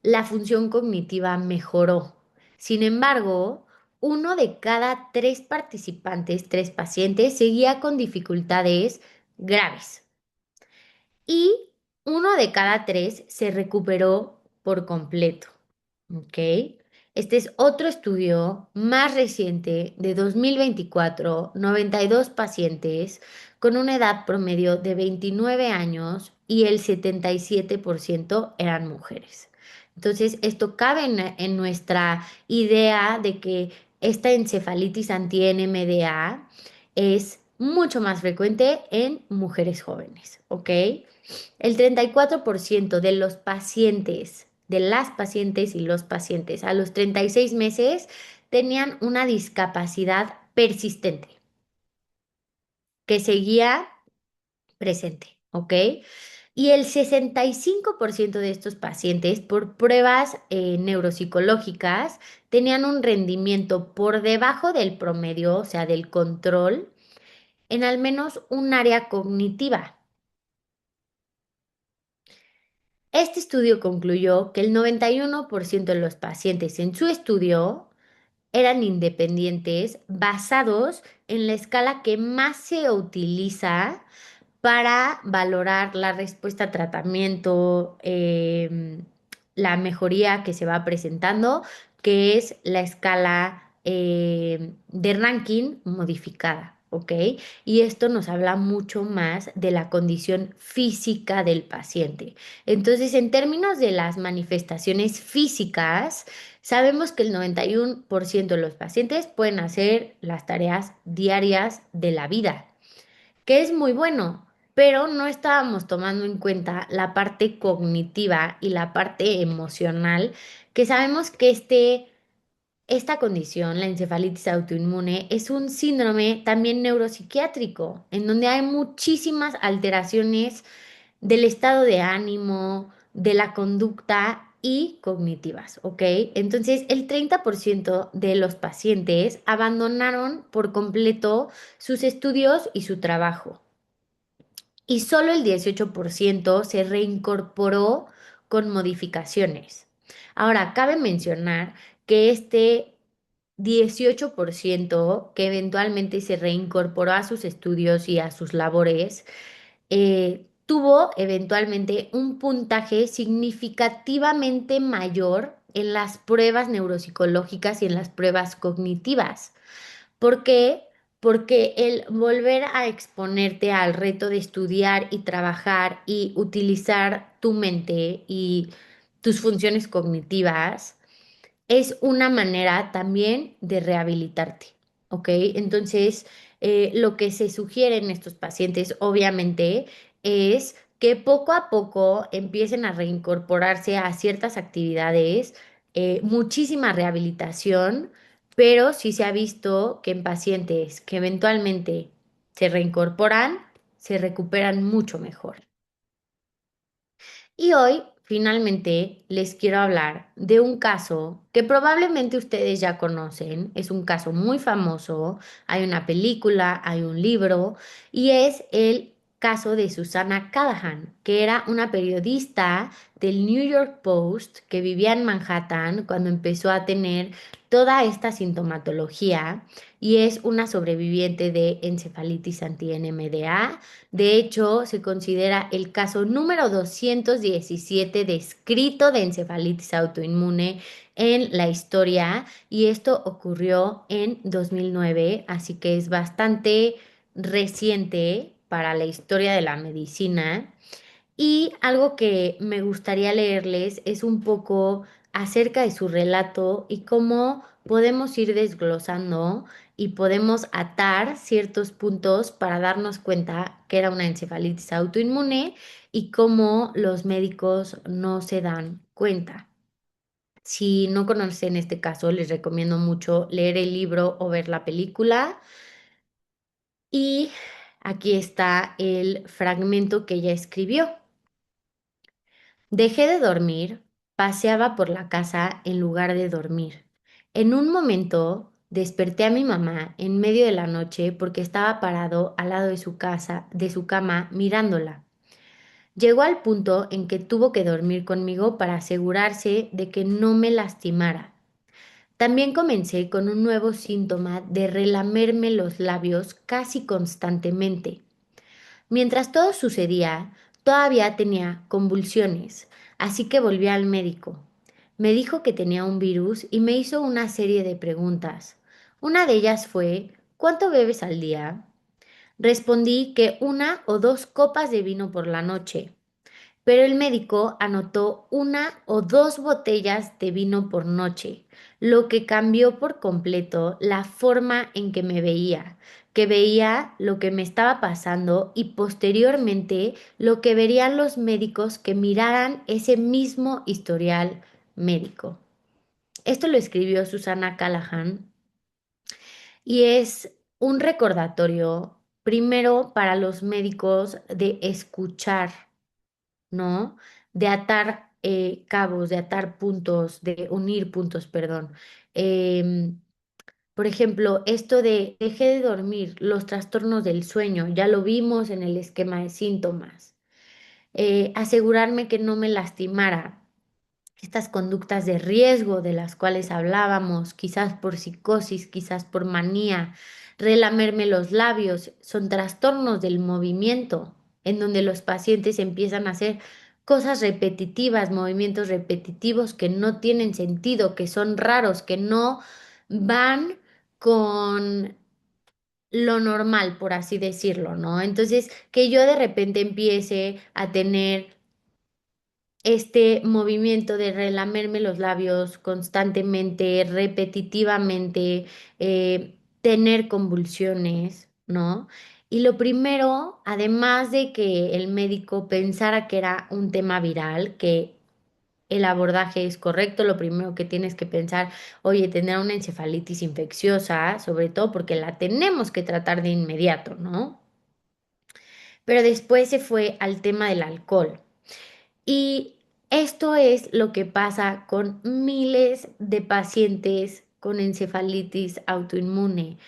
la función cognitiva mejoró. Sin embargo, uno de cada tres participantes, tres pacientes, seguía con dificultades graves y uno de cada tres se recuperó por completo. ¿Ok? Este es otro estudio más reciente de 2024, 92 pacientes con una edad promedio de 29 años y el 77% eran mujeres. Entonces, esto cabe en nuestra idea de que esta encefalitis anti-NMDA es mucho más frecuente en mujeres jóvenes, ¿ok? El 34% de los pacientes, de las pacientes y los pacientes a los 36 meses tenían una discapacidad persistente que seguía presente, ¿ok? Y el 65% de estos pacientes, por pruebas neuropsicológicas, tenían un rendimiento por debajo del promedio, o sea, del control, en al menos un área cognitiva. Este estudio concluyó que el 91% de los pacientes en su estudio eran independientes basados en la escala que más se utiliza para valorar la respuesta a tratamiento, la mejoría que se va presentando, que es la escala de ranking modificada, ¿ok? Y esto nos habla mucho más de la condición física del paciente. Entonces, en términos de las manifestaciones físicas, sabemos que el 91% de los pacientes pueden hacer las tareas diarias de la vida, que es muy bueno, pero no estábamos tomando en cuenta la parte cognitiva y la parte emocional, que sabemos que esta condición, la encefalitis autoinmune, es un síndrome también neuropsiquiátrico, en donde hay muchísimas alteraciones del estado de ánimo, de la conducta y cognitivas, ¿ok? Entonces, el 30% de los pacientes abandonaron por completo sus estudios y su trabajo y solo el 18% se reincorporó con modificaciones. Ahora, cabe mencionar que este 18% que eventualmente se reincorporó a sus estudios y a sus labores, tuvo eventualmente un puntaje significativamente mayor en las pruebas neuropsicológicas y en las pruebas cognitivas. ¿Por qué? Porque el volver a exponerte al reto de estudiar y trabajar y utilizar tu mente y tus funciones cognitivas es una manera también de rehabilitarte, ¿ok? Entonces, lo que se sugiere en estos pacientes, obviamente, es que poco a poco empiecen a reincorporarse a ciertas actividades, muchísima rehabilitación, pero sí se ha visto que en pacientes que eventualmente se reincorporan, se recuperan mucho mejor. Y hoy, finalmente, les quiero hablar de un caso que probablemente ustedes ya conocen. Es un caso muy famoso. Hay una película, hay un libro, y es el caso de Susana Callahan, que era una periodista del New York Post que vivía en Manhattan cuando empezó a tener toda esta sintomatología y es una sobreviviente de encefalitis anti-NMDA. De hecho, se considera el caso número 217 descrito de encefalitis autoinmune en la historia y esto ocurrió en 2009, así que es bastante reciente para la historia de la medicina. Y algo que me gustaría leerles es un poco acerca de su relato y cómo podemos ir desglosando y podemos atar ciertos puntos para darnos cuenta que era una encefalitis autoinmune y cómo los médicos no se dan cuenta. Si no conocen este caso, les recomiendo mucho leer el libro o ver la película. Y aquí está el fragmento que ella escribió. Dejé de dormir, paseaba por la casa en lugar de dormir. En un momento desperté a mi mamá en medio de la noche porque estaba parado al lado de su casa, de su cama, mirándola. Llegó al punto en que tuvo que dormir conmigo para asegurarse de que no me lastimara. También comencé con un nuevo síntoma de relamerme los labios casi constantemente. Mientras todo sucedía, todavía tenía convulsiones, así que volví al médico. Me dijo que tenía un virus y me hizo una serie de preguntas. Una de ellas fue, ¿cuánto bebes al día? Respondí que 1 o 2 copas de vino por la noche, pero el médico anotó 1 o 2 botellas de vino por noche, lo que cambió por completo la forma en que veía lo que me estaba pasando y posteriormente lo que verían los médicos que miraran ese mismo historial médico. Esto lo escribió Susana Callahan y es un recordatorio, primero para los médicos de escuchar, ¿no? De atar cabos, de atar puntos, de unir puntos, perdón. Em, por ejemplo, esto de dejé de dormir, los trastornos del sueño, ya lo vimos en el esquema de síntomas. Asegurarme que no me lastimara. Estas conductas de riesgo de las cuales hablábamos, quizás por psicosis, quizás por manía, relamerme los labios, son trastornos del movimiento, en donde los pacientes empiezan a hacer cosas repetitivas, movimientos repetitivos que no tienen sentido, que son raros, que no van con lo normal, por así decirlo, ¿no? Entonces, que yo de repente empiece a tener este movimiento de relamerme los labios constantemente, repetitivamente, tener convulsiones, ¿no? Y lo primero, además de que el médico pensara que era un tema viral, que el abordaje es correcto, lo primero que tienes que pensar, oye, tendrá una encefalitis infecciosa, sobre todo porque la tenemos que tratar de inmediato, ¿no? Pero después se fue al tema del alcohol. Y esto es lo que pasa con miles de pacientes con encefalitis autoinmune.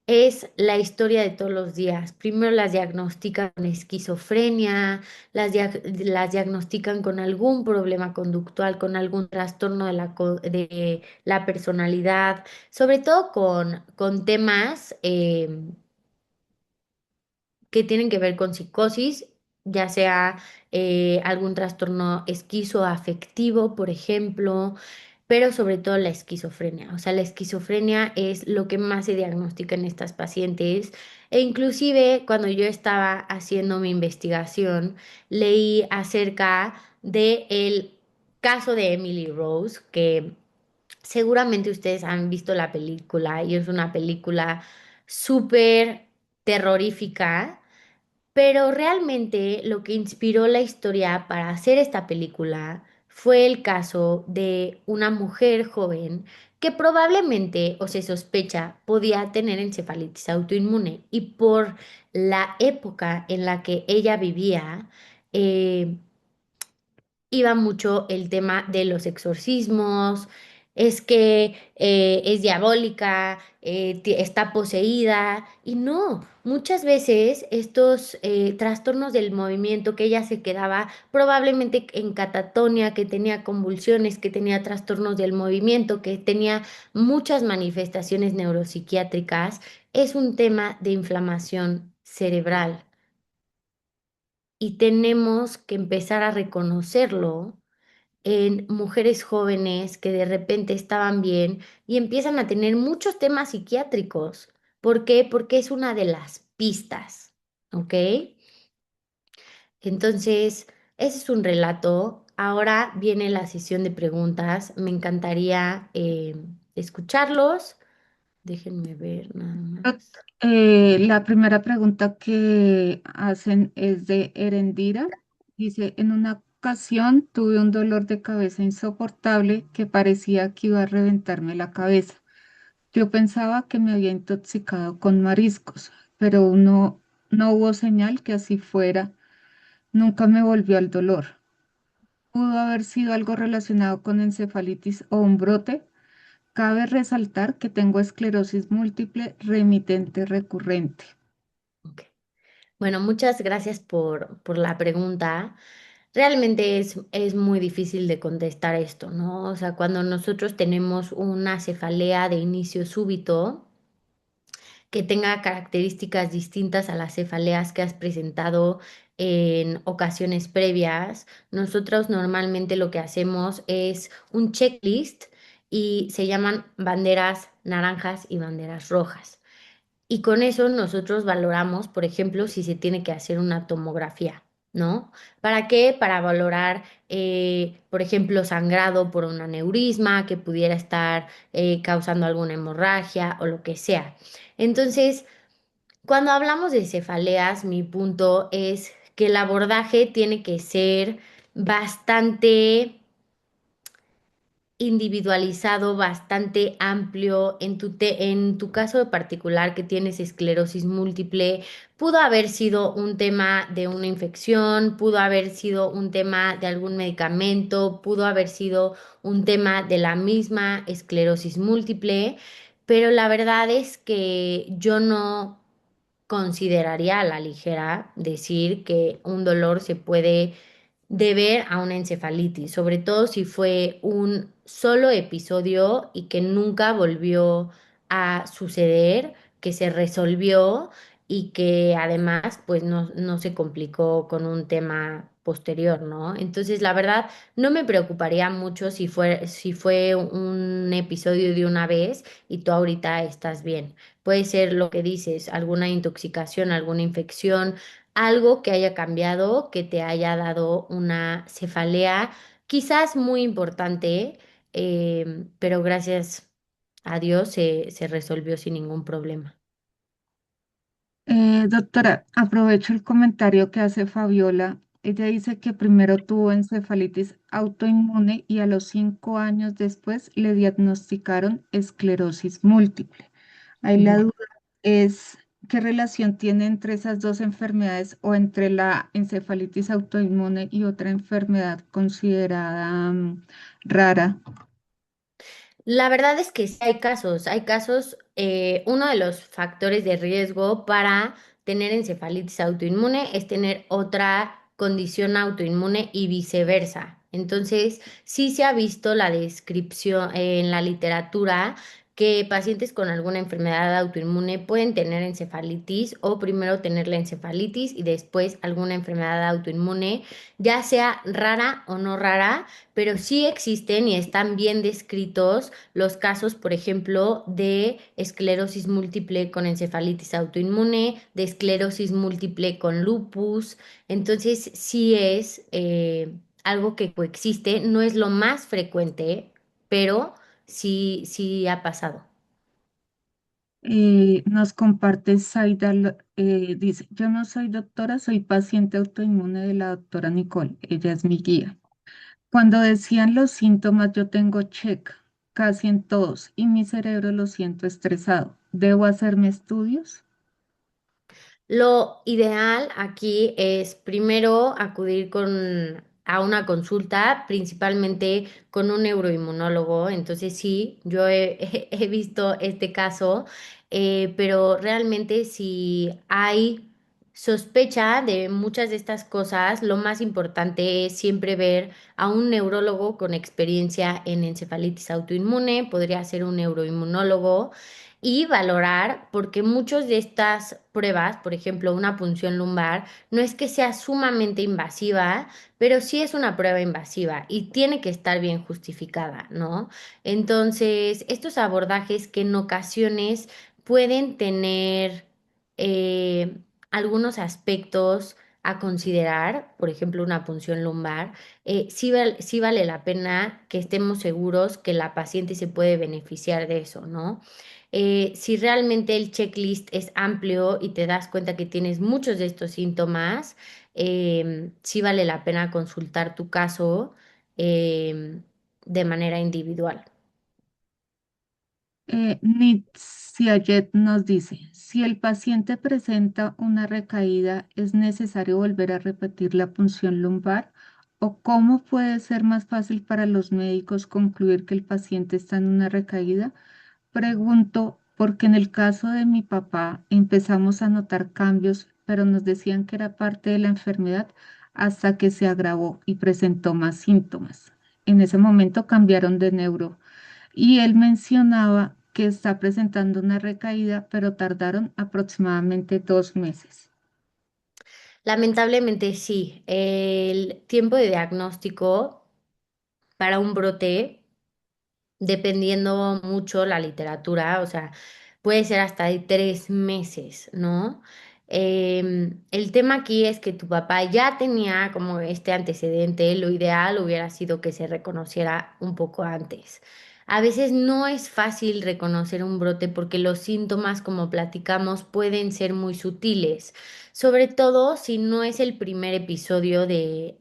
Es la historia de todos los días. Primero las diagnostican con esquizofrenia, las diagnostican con algún problema conductual, con algún trastorno de la personalidad, sobre todo con temas que tienen que ver con psicosis ya sea algún trastorno esquizoafectivo, por ejemplo, pero sobre todo la esquizofrenia. O sea, la esquizofrenia es lo que más se diagnostica en estas pacientes. E inclusive cuando yo estaba haciendo mi investigación, leí acerca de el caso de Emily Rose, que seguramente ustedes han visto la película y es una película súper terrorífica, pero realmente lo que inspiró la historia para hacer esta película fue el caso de una mujer joven que probablemente o se sospecha podía tener encefalitis autoinmune y por la época en la que ella vivía, eh, iba mucho el tema de los exorcismos, es que es diabólica, está poseída, y no, muchas veces estos trastornos del movimiento, que ella se quedaba probablemente en catatonia, que tenía convulsiones, que tenía trastornos del movimiento, que tenía muchas manifestaciones neuropsiquiátricas, es un tema de inflamación cerebral y tenemos que empezar a reconocerlo en mujeres jóvenes que de repente estaban bien y empiezan a tener muchos temas psiquiátricos. ¿Por qué? Porque es una de las pistas, ¿ok? Entonces, ese es un relato. Ahora viene la sesión de preguntas. Me encantaría escucharlos. Déjenme ver nada Doc- más. La primera pregunta que hacen es de Erendira. Dice, en una ocasión tuve un dolor de cabeza insoportable que parecía que iba a reventarme la cabeza. Yo pensaba que me había intoxicado con mariscos, pero no hubo señal que así fuera. Nunca me volvió el dolor. Pudo haber sido algo relacionado con encefalitis o un brote. Cabe resaltar que tengo esclerosis múltiple remitente recurrente. Ok. Bueno, muchas gracias por la pregunta. Realmente es muy difícil de contestar esto, ¿no? O sea, cuando nosotros tenemos una cefalea de inicio súbito, que tenga características distintas a las cefaleas que has presentado en ocasiones previas, nosotros normalmente lo que hacemos es un checklist y se llaman banderas naranjas y banderas rojas. Y con eso nosotros valoramos, por ejemplo, si se tiene que hacer una tomografía, ¿no? ¿Para qué? Para valorar, por ejemplo, sangrado por un aneurisma que pudiera estar causando alguna hemorragia o lo que sea. Entonces, cuando hablamos de cefaleas, mi punto es que el abordaje tiene que ser bastante individualizado, bastante amplio. En tu caso particular que tienes esclerosis múltiple, pudo haber sido un tema de una infección, pudo haber sido un tema de algún medicamento, pudo haber sido un tema de la misma esclerosis múltiple, pero la verdad es que yo no consideraría a la ligera decir que un dolor se puede deber a una encefalitis, sobre todo si fue un solo episodio y que nunca volvió a suceder, que se resolvió y que además pues no se complicó con un tema posterior, ¿no? Entonces, la verdad, no me preocuparía mucho si fue un episodio de una vez y tú ahorita estás bien. Puede ser lo que dices, alguna intoxicación, alguna infección, algo que haya cambiado, que te haya dado una cefalea, quizás muy importante, pero gracias a Dios se resolvió sin ningún problema. Doctora, aprovecho el comentario que hace Fabiola. Ella dice que primero tuvo encefalitis autoinmune y a los 5 años después le diagnosticaron esclerosis múltiple. Ahí la Ujú. duda es qué relación tiene entre esas dos enfermedades o entre la encefalitis autoinmune y otra enfermedad considerada rara. La verdad es que sí hay casos, uno de los factores de riesgo para tener encefalitis autoinmune es tener otra condición autoinmune y viceversa. Entonces, sí se ha visto la descripción en la literatura que pacientes con alguna enfermedad autoinmune pueden tener encefalitis o primero tener la encefalitis y después alguna enfermedad autoinmune, ya sea rara o no rara, pero sí existen y están bien descritos los casos, por ejemplo, de esclerosis múltiple con encefalitis autoinmune, de esclerosis múltiple con lupus. Entonces, sí es algo que coexiste, no es lo más frecuente, pero sí, sí ha pasado. Nos comparte Zaida, dice, yo no soy doctora, soy paciente autoinmune de la doctora Nicole, ella es mi guía. Cuando decían los síntomas, yo tengo check casi en todos y mi cerebro lo siento estresado. ¿Debo hacerme estudios? Lo ideal aquí es primero acudir a una consulta, principalmente con un neuroinmunólogo. Entonces sí, yo he visto este caso, pero realmente si hay sospecha de muchas de estas cosas, lo más importante es siempre ver a un neurólogo con experiencia en encefalitis autoinmune, podría ser un neuroinmunólogo y valorar, porque muchas de estas pruebas, por ejemplo, una punción lumbar, no es que sea sumamente invasiva, pero sí es una prueba invasiva y tiene que estar bien justificada, ¿no? Entonces, estos abordajes que en ocasiones pueden tener eh, algunos aspectos a considerar, por ejemplo, una punción lumbar, sí vale la pena que estemos seguros que la paciente se puede beneficiar de eso, ¿no? Si realmente el checklist es amplio y te das cuenta que tienes muchos de estos síntomas, sí vale la pena consultar tu caso de manera individual. Nitsiayet nos dice, si el paciente presenta una recaída, ¿es necesario volver a repetir la punción lumbar? ¿O cómo puede ser más fácil para los médicos concluir que el paciente está en una recaída? Pregunto porque en el caso de mi papá empezamos a notar cambios, pero nos decían que era parte de la enfermedad hasta que se agravó y presentó más síntomas. En ese momento cambiaron de neuro y él mencionaba que está presentando una recaída, pero tardaron aproximadamente 2 meses. Lamentablemente sí, el tiempo de diagnóstico para un brote dependiendo mucho la literatura, o sea, puede ser hasta de 3 meses, ¿no? El tema aquí es que tu papá ya tenía como este antecedente, lo ideal hubiera sido que se reconociera un poco antes. A veces no es fácil reconocer un brote porque los síntomas, como platicamos, pueden ser muy sutiles, sobre todo si no es el primer episodio de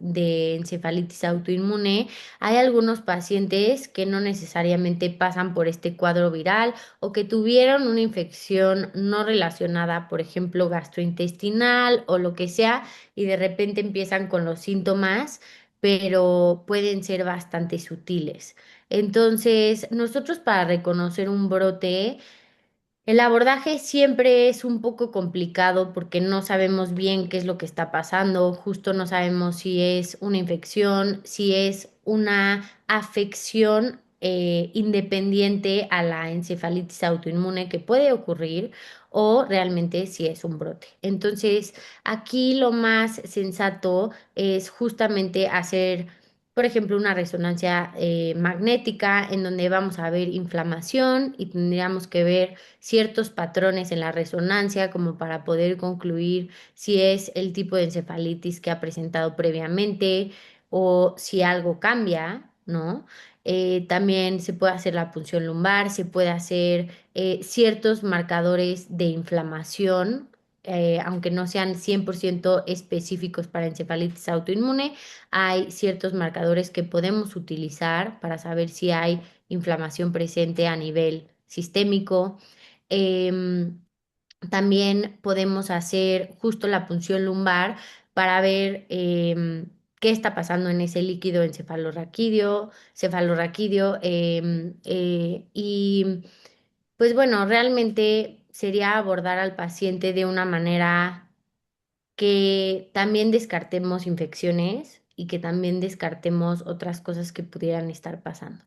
encefalitis autoinmune. Hay algunos pacientes que no necesariamente pasan por este cuadro viral o que tuvieron una infección no relacionada, por ejemplo, gastrointestinal o lo que sea, y de repente empiezan con los síntomas, pero pueden ser bastante sutiles. Entonces, nosotros para reconocer un brote, el abordaje siempre es un poco complicado porque no sabemos bien qué es lo que está pasando, justo no sabemos si es una infección, si es una afección independiente a la encefalitis autoinmune que puede ocurrir o realmente si es un brote. Entonces, aquí lo más sensato es justamente hacer, por ejemplo, una resonancia magnética en donde vamos a ver inflamación y tendríamos que ver ciertos patrones en la resonancia como para poder concluir si es el tipo de encefalitis que ha presentado previamente o si algo cambia, ¿no? También se puede hacer la punción lumbar, se puede hacer ciertos marcadores de inflamación. Aunque no sean 100% específicos para encefalitis autoinmune, hay ciertos marcadores que podemos utilizar para saber si hay inflamación presente a nivel sistémico. Em, También podemos hacer justo la punción lumbar para ver qué está pasando en ese líquido cefalorraquídeo, y pues bueno, realmente sería abordar al paciente de una manera que también descartemos infecciones y que también descartemos otras cosas que pudieran estar pasando.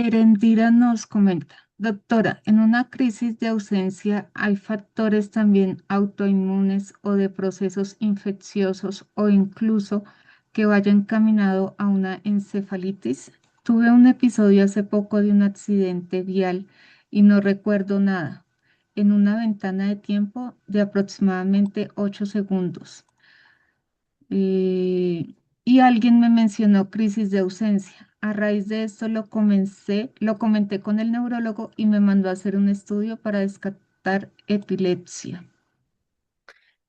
Erendira nos comenta, doctora, en una crisis de ausencia hay factores también autoinmunes o de procesos infecciosos o incluso que vayan encaminado a una encefalitis. Tuve un episodio hace poco de un accidente vial y no recuerdo nada, en una ventana de tiempo de aproximadamente 8 segundos. Eh, y alguien me mencionó crisis de ausencia. A raíz de esto lo comenté con el neurólogo y me mandó a hacer un estudio para descartar epilepsia.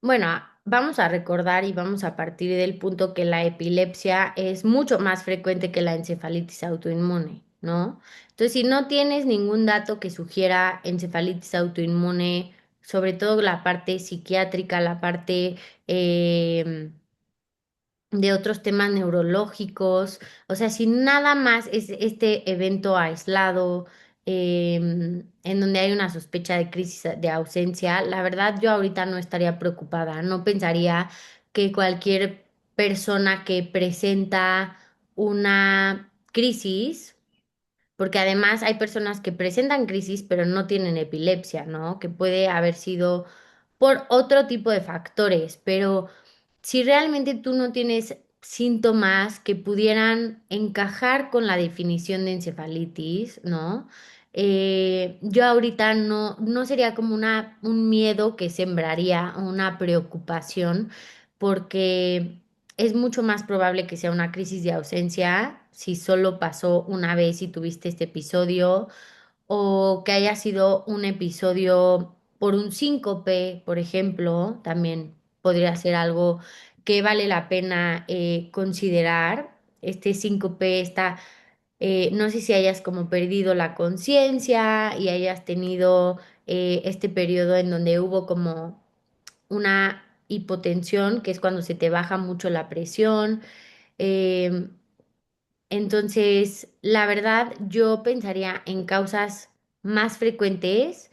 Bueno, vamos a recordar y vamos a partir del punto que la epilepsia es mucho más frecuente que la encefalitis autoinmune, ¿no? Entonces, si no tienes ningún dato que sugiera encefalitis autoinmune, sobre todo la parte psiquiátrica, la parte de otros temas neurológicos, o sea, si nada más es este evento aislado, en donde hay una sospecha de crisis de ausencia, la verdad yo ahorita no estaría preocupada, no pensaría que cualquier persona que presenta una crisis, porque además hay personas que presentan crisis pero no tienen epilepsia, ¿no? Que puede haber sido por otro tipo de factores, pero si realmente tú no tienes síntomas que pudieran encajar con la definición de encefalitis, ¿no? Yo ahorita no sería como un miedo que sembraría, una preocupación, porque es mucho más probable que sea una crisis de ausencia si solo pasó una vez y tuviste este episodio, o que haya sido un episodio por un síncope, por ejemplo, también podría ser algo que vale la pena considerar. Este síncope está, no sé si hayas como perdido la conciencia y hayas tenido este periodo en donde hubo como una hipotensión, que es cuando se te baja mucho la presión. Em, entonces, la verdad, yo pensaría en causas más frecuentes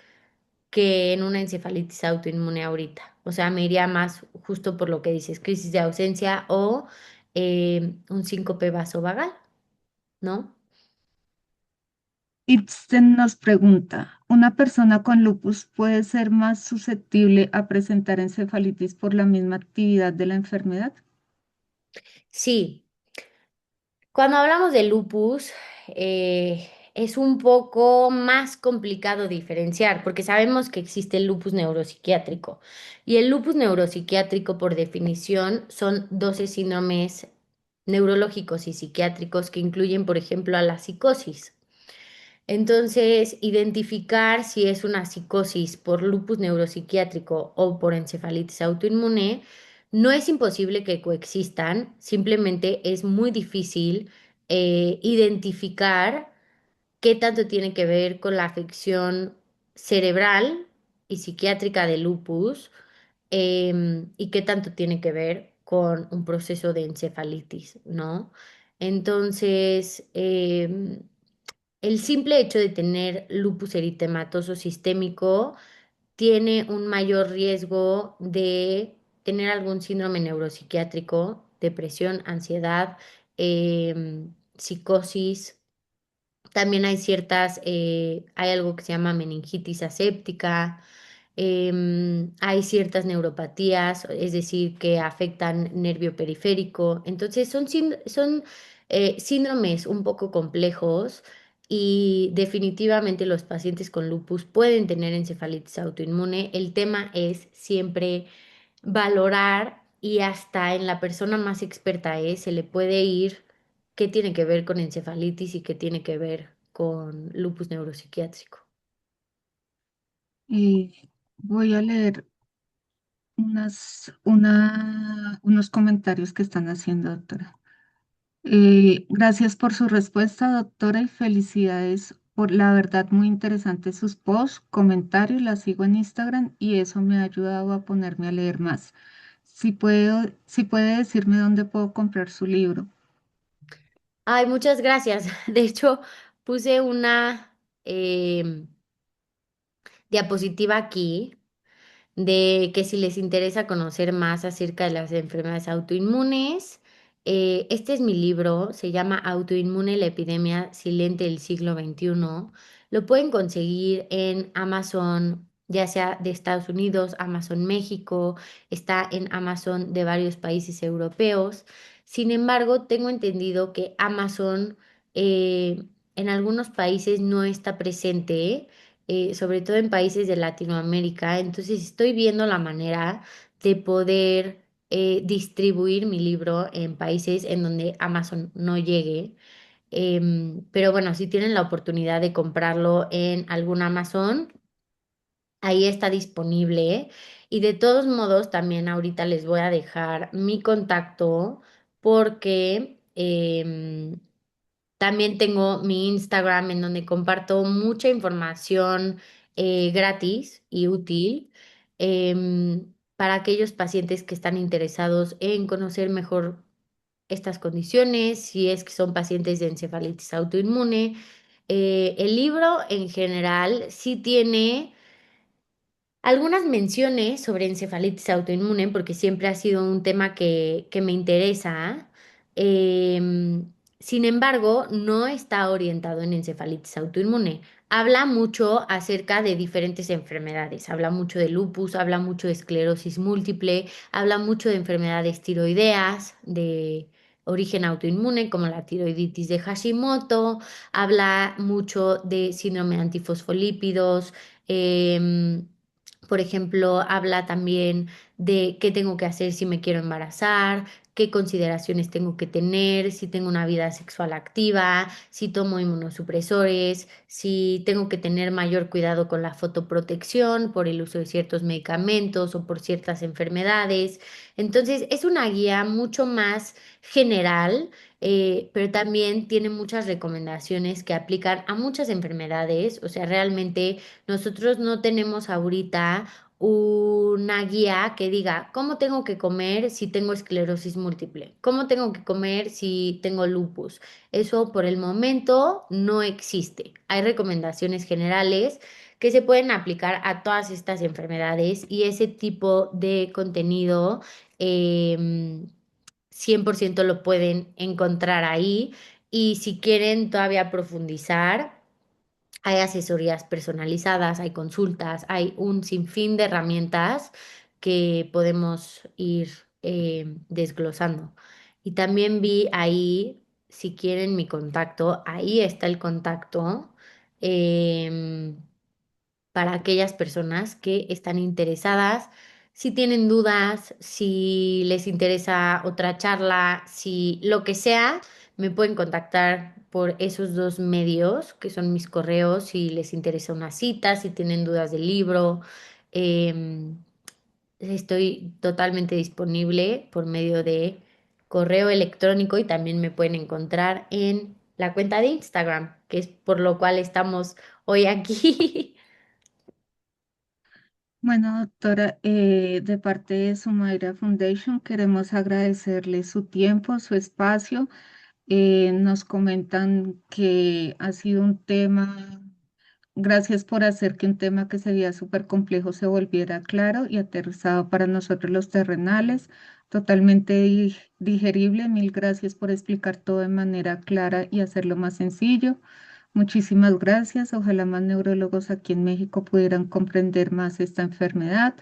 que en una encefalitis autoinmune ahorita. O sea, me iría más justo por lo que dices, crisis de ausencia o un síncope vasovagal, ¿no? Ibsen nos pregunta, ¿una persona con lupus puede ser más susceptible a presentar encefalitis por la misma actividad de la enfermedad? Sí, cuando hablamos de lupus, es un poco más complicado diferenciar, porque sabemos que existe el lupus neuropsiquiátrico. Y el lupus neuropsiquiátrico, por definición, son 12 síndromes neurológicos y psiquiátricos que incluyen, por ejemplo, a la psicosis. Entonces, identificar si es una psicosis por lupus neuropsiquiátrico o por encefalitis autoinmune no es imposible que coexistan, simplemente es muy difícil identificar qué tanto tiene que ver con la afección cerebral y psiquiátrica de lupus, y qué tanto tiene que ver con un proceso de encefalitis, ¿no? Entonces, el simple hecho de tener lupus eritematoso sistémico tiene un mayor riesgo de tener algún síndrome neuropsiquiátrico, depresión, ansiedad, psicosis. También hay hay algo que se llama meningitis aséptica. Hay ciertas neuropatías, es decir, que afectan nervio periférico. Entonces, son síndromes un poco complejos, y definitivamente los pacientes con lupus pueden tener encefalitis autoinmune. El tema es siempre valorar, y hasta en la persona más experta se le puede ir qué tiene que ver con encefalitis y qué tiene que ver con lupus neuropsiquiátrico. Voy a leer unos comentarios que están haciendo, doctora. Gracias por su respuesta, doctora, y felicidades por la verdad muy interesante sus posts, comentarios, la sigo en Instagram y eso me ha ayudado a ponerme a leer más. Si puede decirme dónde puedo comprar su libro. Ay, muchas gracias. De hecho, puse una em, diapositiva aquí de que si les interesa conocer más acerca de las enfermedades autoinmunes, Este es mi libro, se llama Autoinmune, la epidemia silente del siglo XXI. Lo pueden conseguir en Amazon, ya sea de Estados Unidos, Amazon México, está en Amazon de varios países europeos. Sin embargo, tengo entendido que Amazon en algunos países no está presente, sobre todo en países de Latinoamérica. Entonces estoy viendo la manera de poder distribuir mi libro en países en donde Amazon no llegue. Pero bueno, si tienen la oportunidad de comprarlo en algún Amazon, ahí está disponible. Y de todos modos, también ahorita les voy a dejar mi contacto porque también tengo mi Instagram en donde comparto mucha información gratis y útil para aquellos pacientes que están interesados en conocer mejor estas condiciones, si es que son pacientes de encefalitis autoinmune. El libro en general sí tiene algunas menciones sobre encefalitis autoinmune, porque siempre ha sido un tema que me interesa. Sin embargo, no está orientado en encefalitis autoinmune. Habla mucho acerca de diferentes enfermedades. Habla mucho de lupus, habla mucho de esclerosis múltiple, habla mucho de enfermedades tiroideas, de origen autoinmune, como la tiroiditis de Hashimoto. Habla mucho de síndrome de antifosfolípidos. em, por ejemplo, habla también de qué tengo que hacer si me quiero embarazar, qué consideraciones tengo que tener, si tengo una vida sexual activa, si tomo inmunosupresores, si tengo que tener mayor cuidado con la fotoprotección por el uso de ciertos medicamentos o por ciertas enfermedades. Entonces, es una guía mucho más general. Pero también tiene muchas recomendaciones que aplican a muchas enfermedades. O sea, realmente nosotros no tenemos ahorita una guía que diga cómo tengo que comer si tengo esclerosis múltiple, cómo tengo que comer si tengo lupus. Eso por el momento no existe. Hay recomendaciones generales que se pueden aplicar a todas estas enfermedades y ese tipo de contenido 100% lo pueden encontrar ahí. Y si quieren todavía profundizar, hay asesorías personalizadas, hay consultas, hay un sinfín de herramientas que podemos ir desglosando. Y también vi ahí, si quieren mi contacto, ahí está el contacto em, para aquellas personas que están interesadas. Si tienen dudas, si les interesa otra charla, si lo que sea, me pueden contactar por esos dos medios, que son mis correos, si les interesa una cita, si tienen dudas del libro. Em, Estoy totalmente disponible por medio de correo electrónico y también me pueden encontrar en la cuenta de Instagram, que es por lo cual estamos hoy aquí. Bueno, doctora, de parte de Sumaira Foundation queremos agradecerle su tiempo, su espacio. Nos comentan que ha sido un tema, gracias por hacer que un tema que se veía súper complejo se volviera claro y aterrizado para nosotros los terrenales, totalmente digerible. Mil gracias por explicar todo de manera clara y hacerlo más sencillo. Muchísimas gracias. Ojalá más neurólogos aquí en México pudieran comprender más esta enfermedad.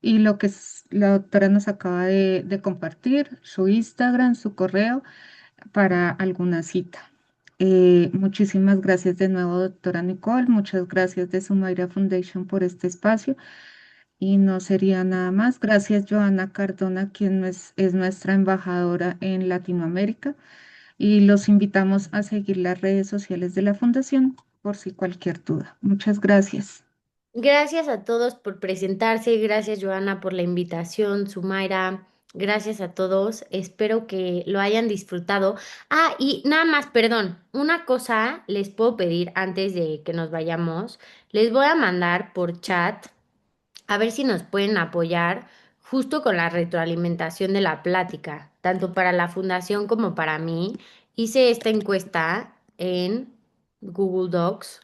Y lo que la doctora nos acaba de compartir, su Instagram, su correo para alguna cita. Muchísimas gracias de nuevo, doctora Nicole. Muchas gracias de Sumaira Foundation por este espacio. Y no sería nada más. Gracias, Joana Cardona, quien es nuestra embajadora en Latinoamérica. Y los invitamos a seguir las redes sociales de la Fundación por si cualquier duda. Muchas gracias. Gracias a todos por presentarse, gracias Joana por la invitación, Sumaira, gracias a todos, espero que lo hayan disfrutado. Ah, y nada más, perdón, una cosa les puedo pedir antes de que nos vayamos, les voy a mandar por chat a ver si nos pueden apoyar justo con la retroalimentación de la plática, tanto para la fundación como para mí. Hice esta encuesta en Google Docs.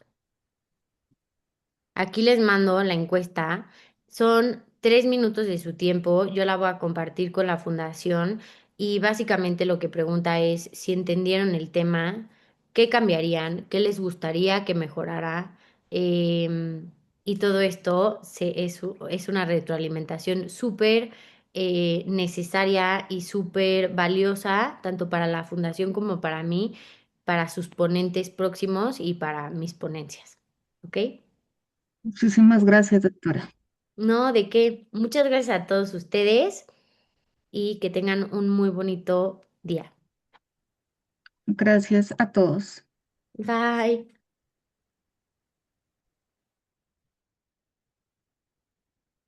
Aquí les mando la encuesta. Son 3 minutos de su tiempo. Yo la voy a compartir con la fundación y básicamente lo que pregunta es si entendieron el tema, qué cambiarían, qué les gustaría que mejorara. em, y todo esto es una retroalimentación súper necesaria y súper valiosa, tanto para la fundación como para mí, para sus ponentes próximos y para mis ponencias. ¿Ok? Muchísimas gracias, doctora. No, de qué. Muchas gracias a todos ustedes y que tengan un muy bonito día. Gracias a todos. Bye.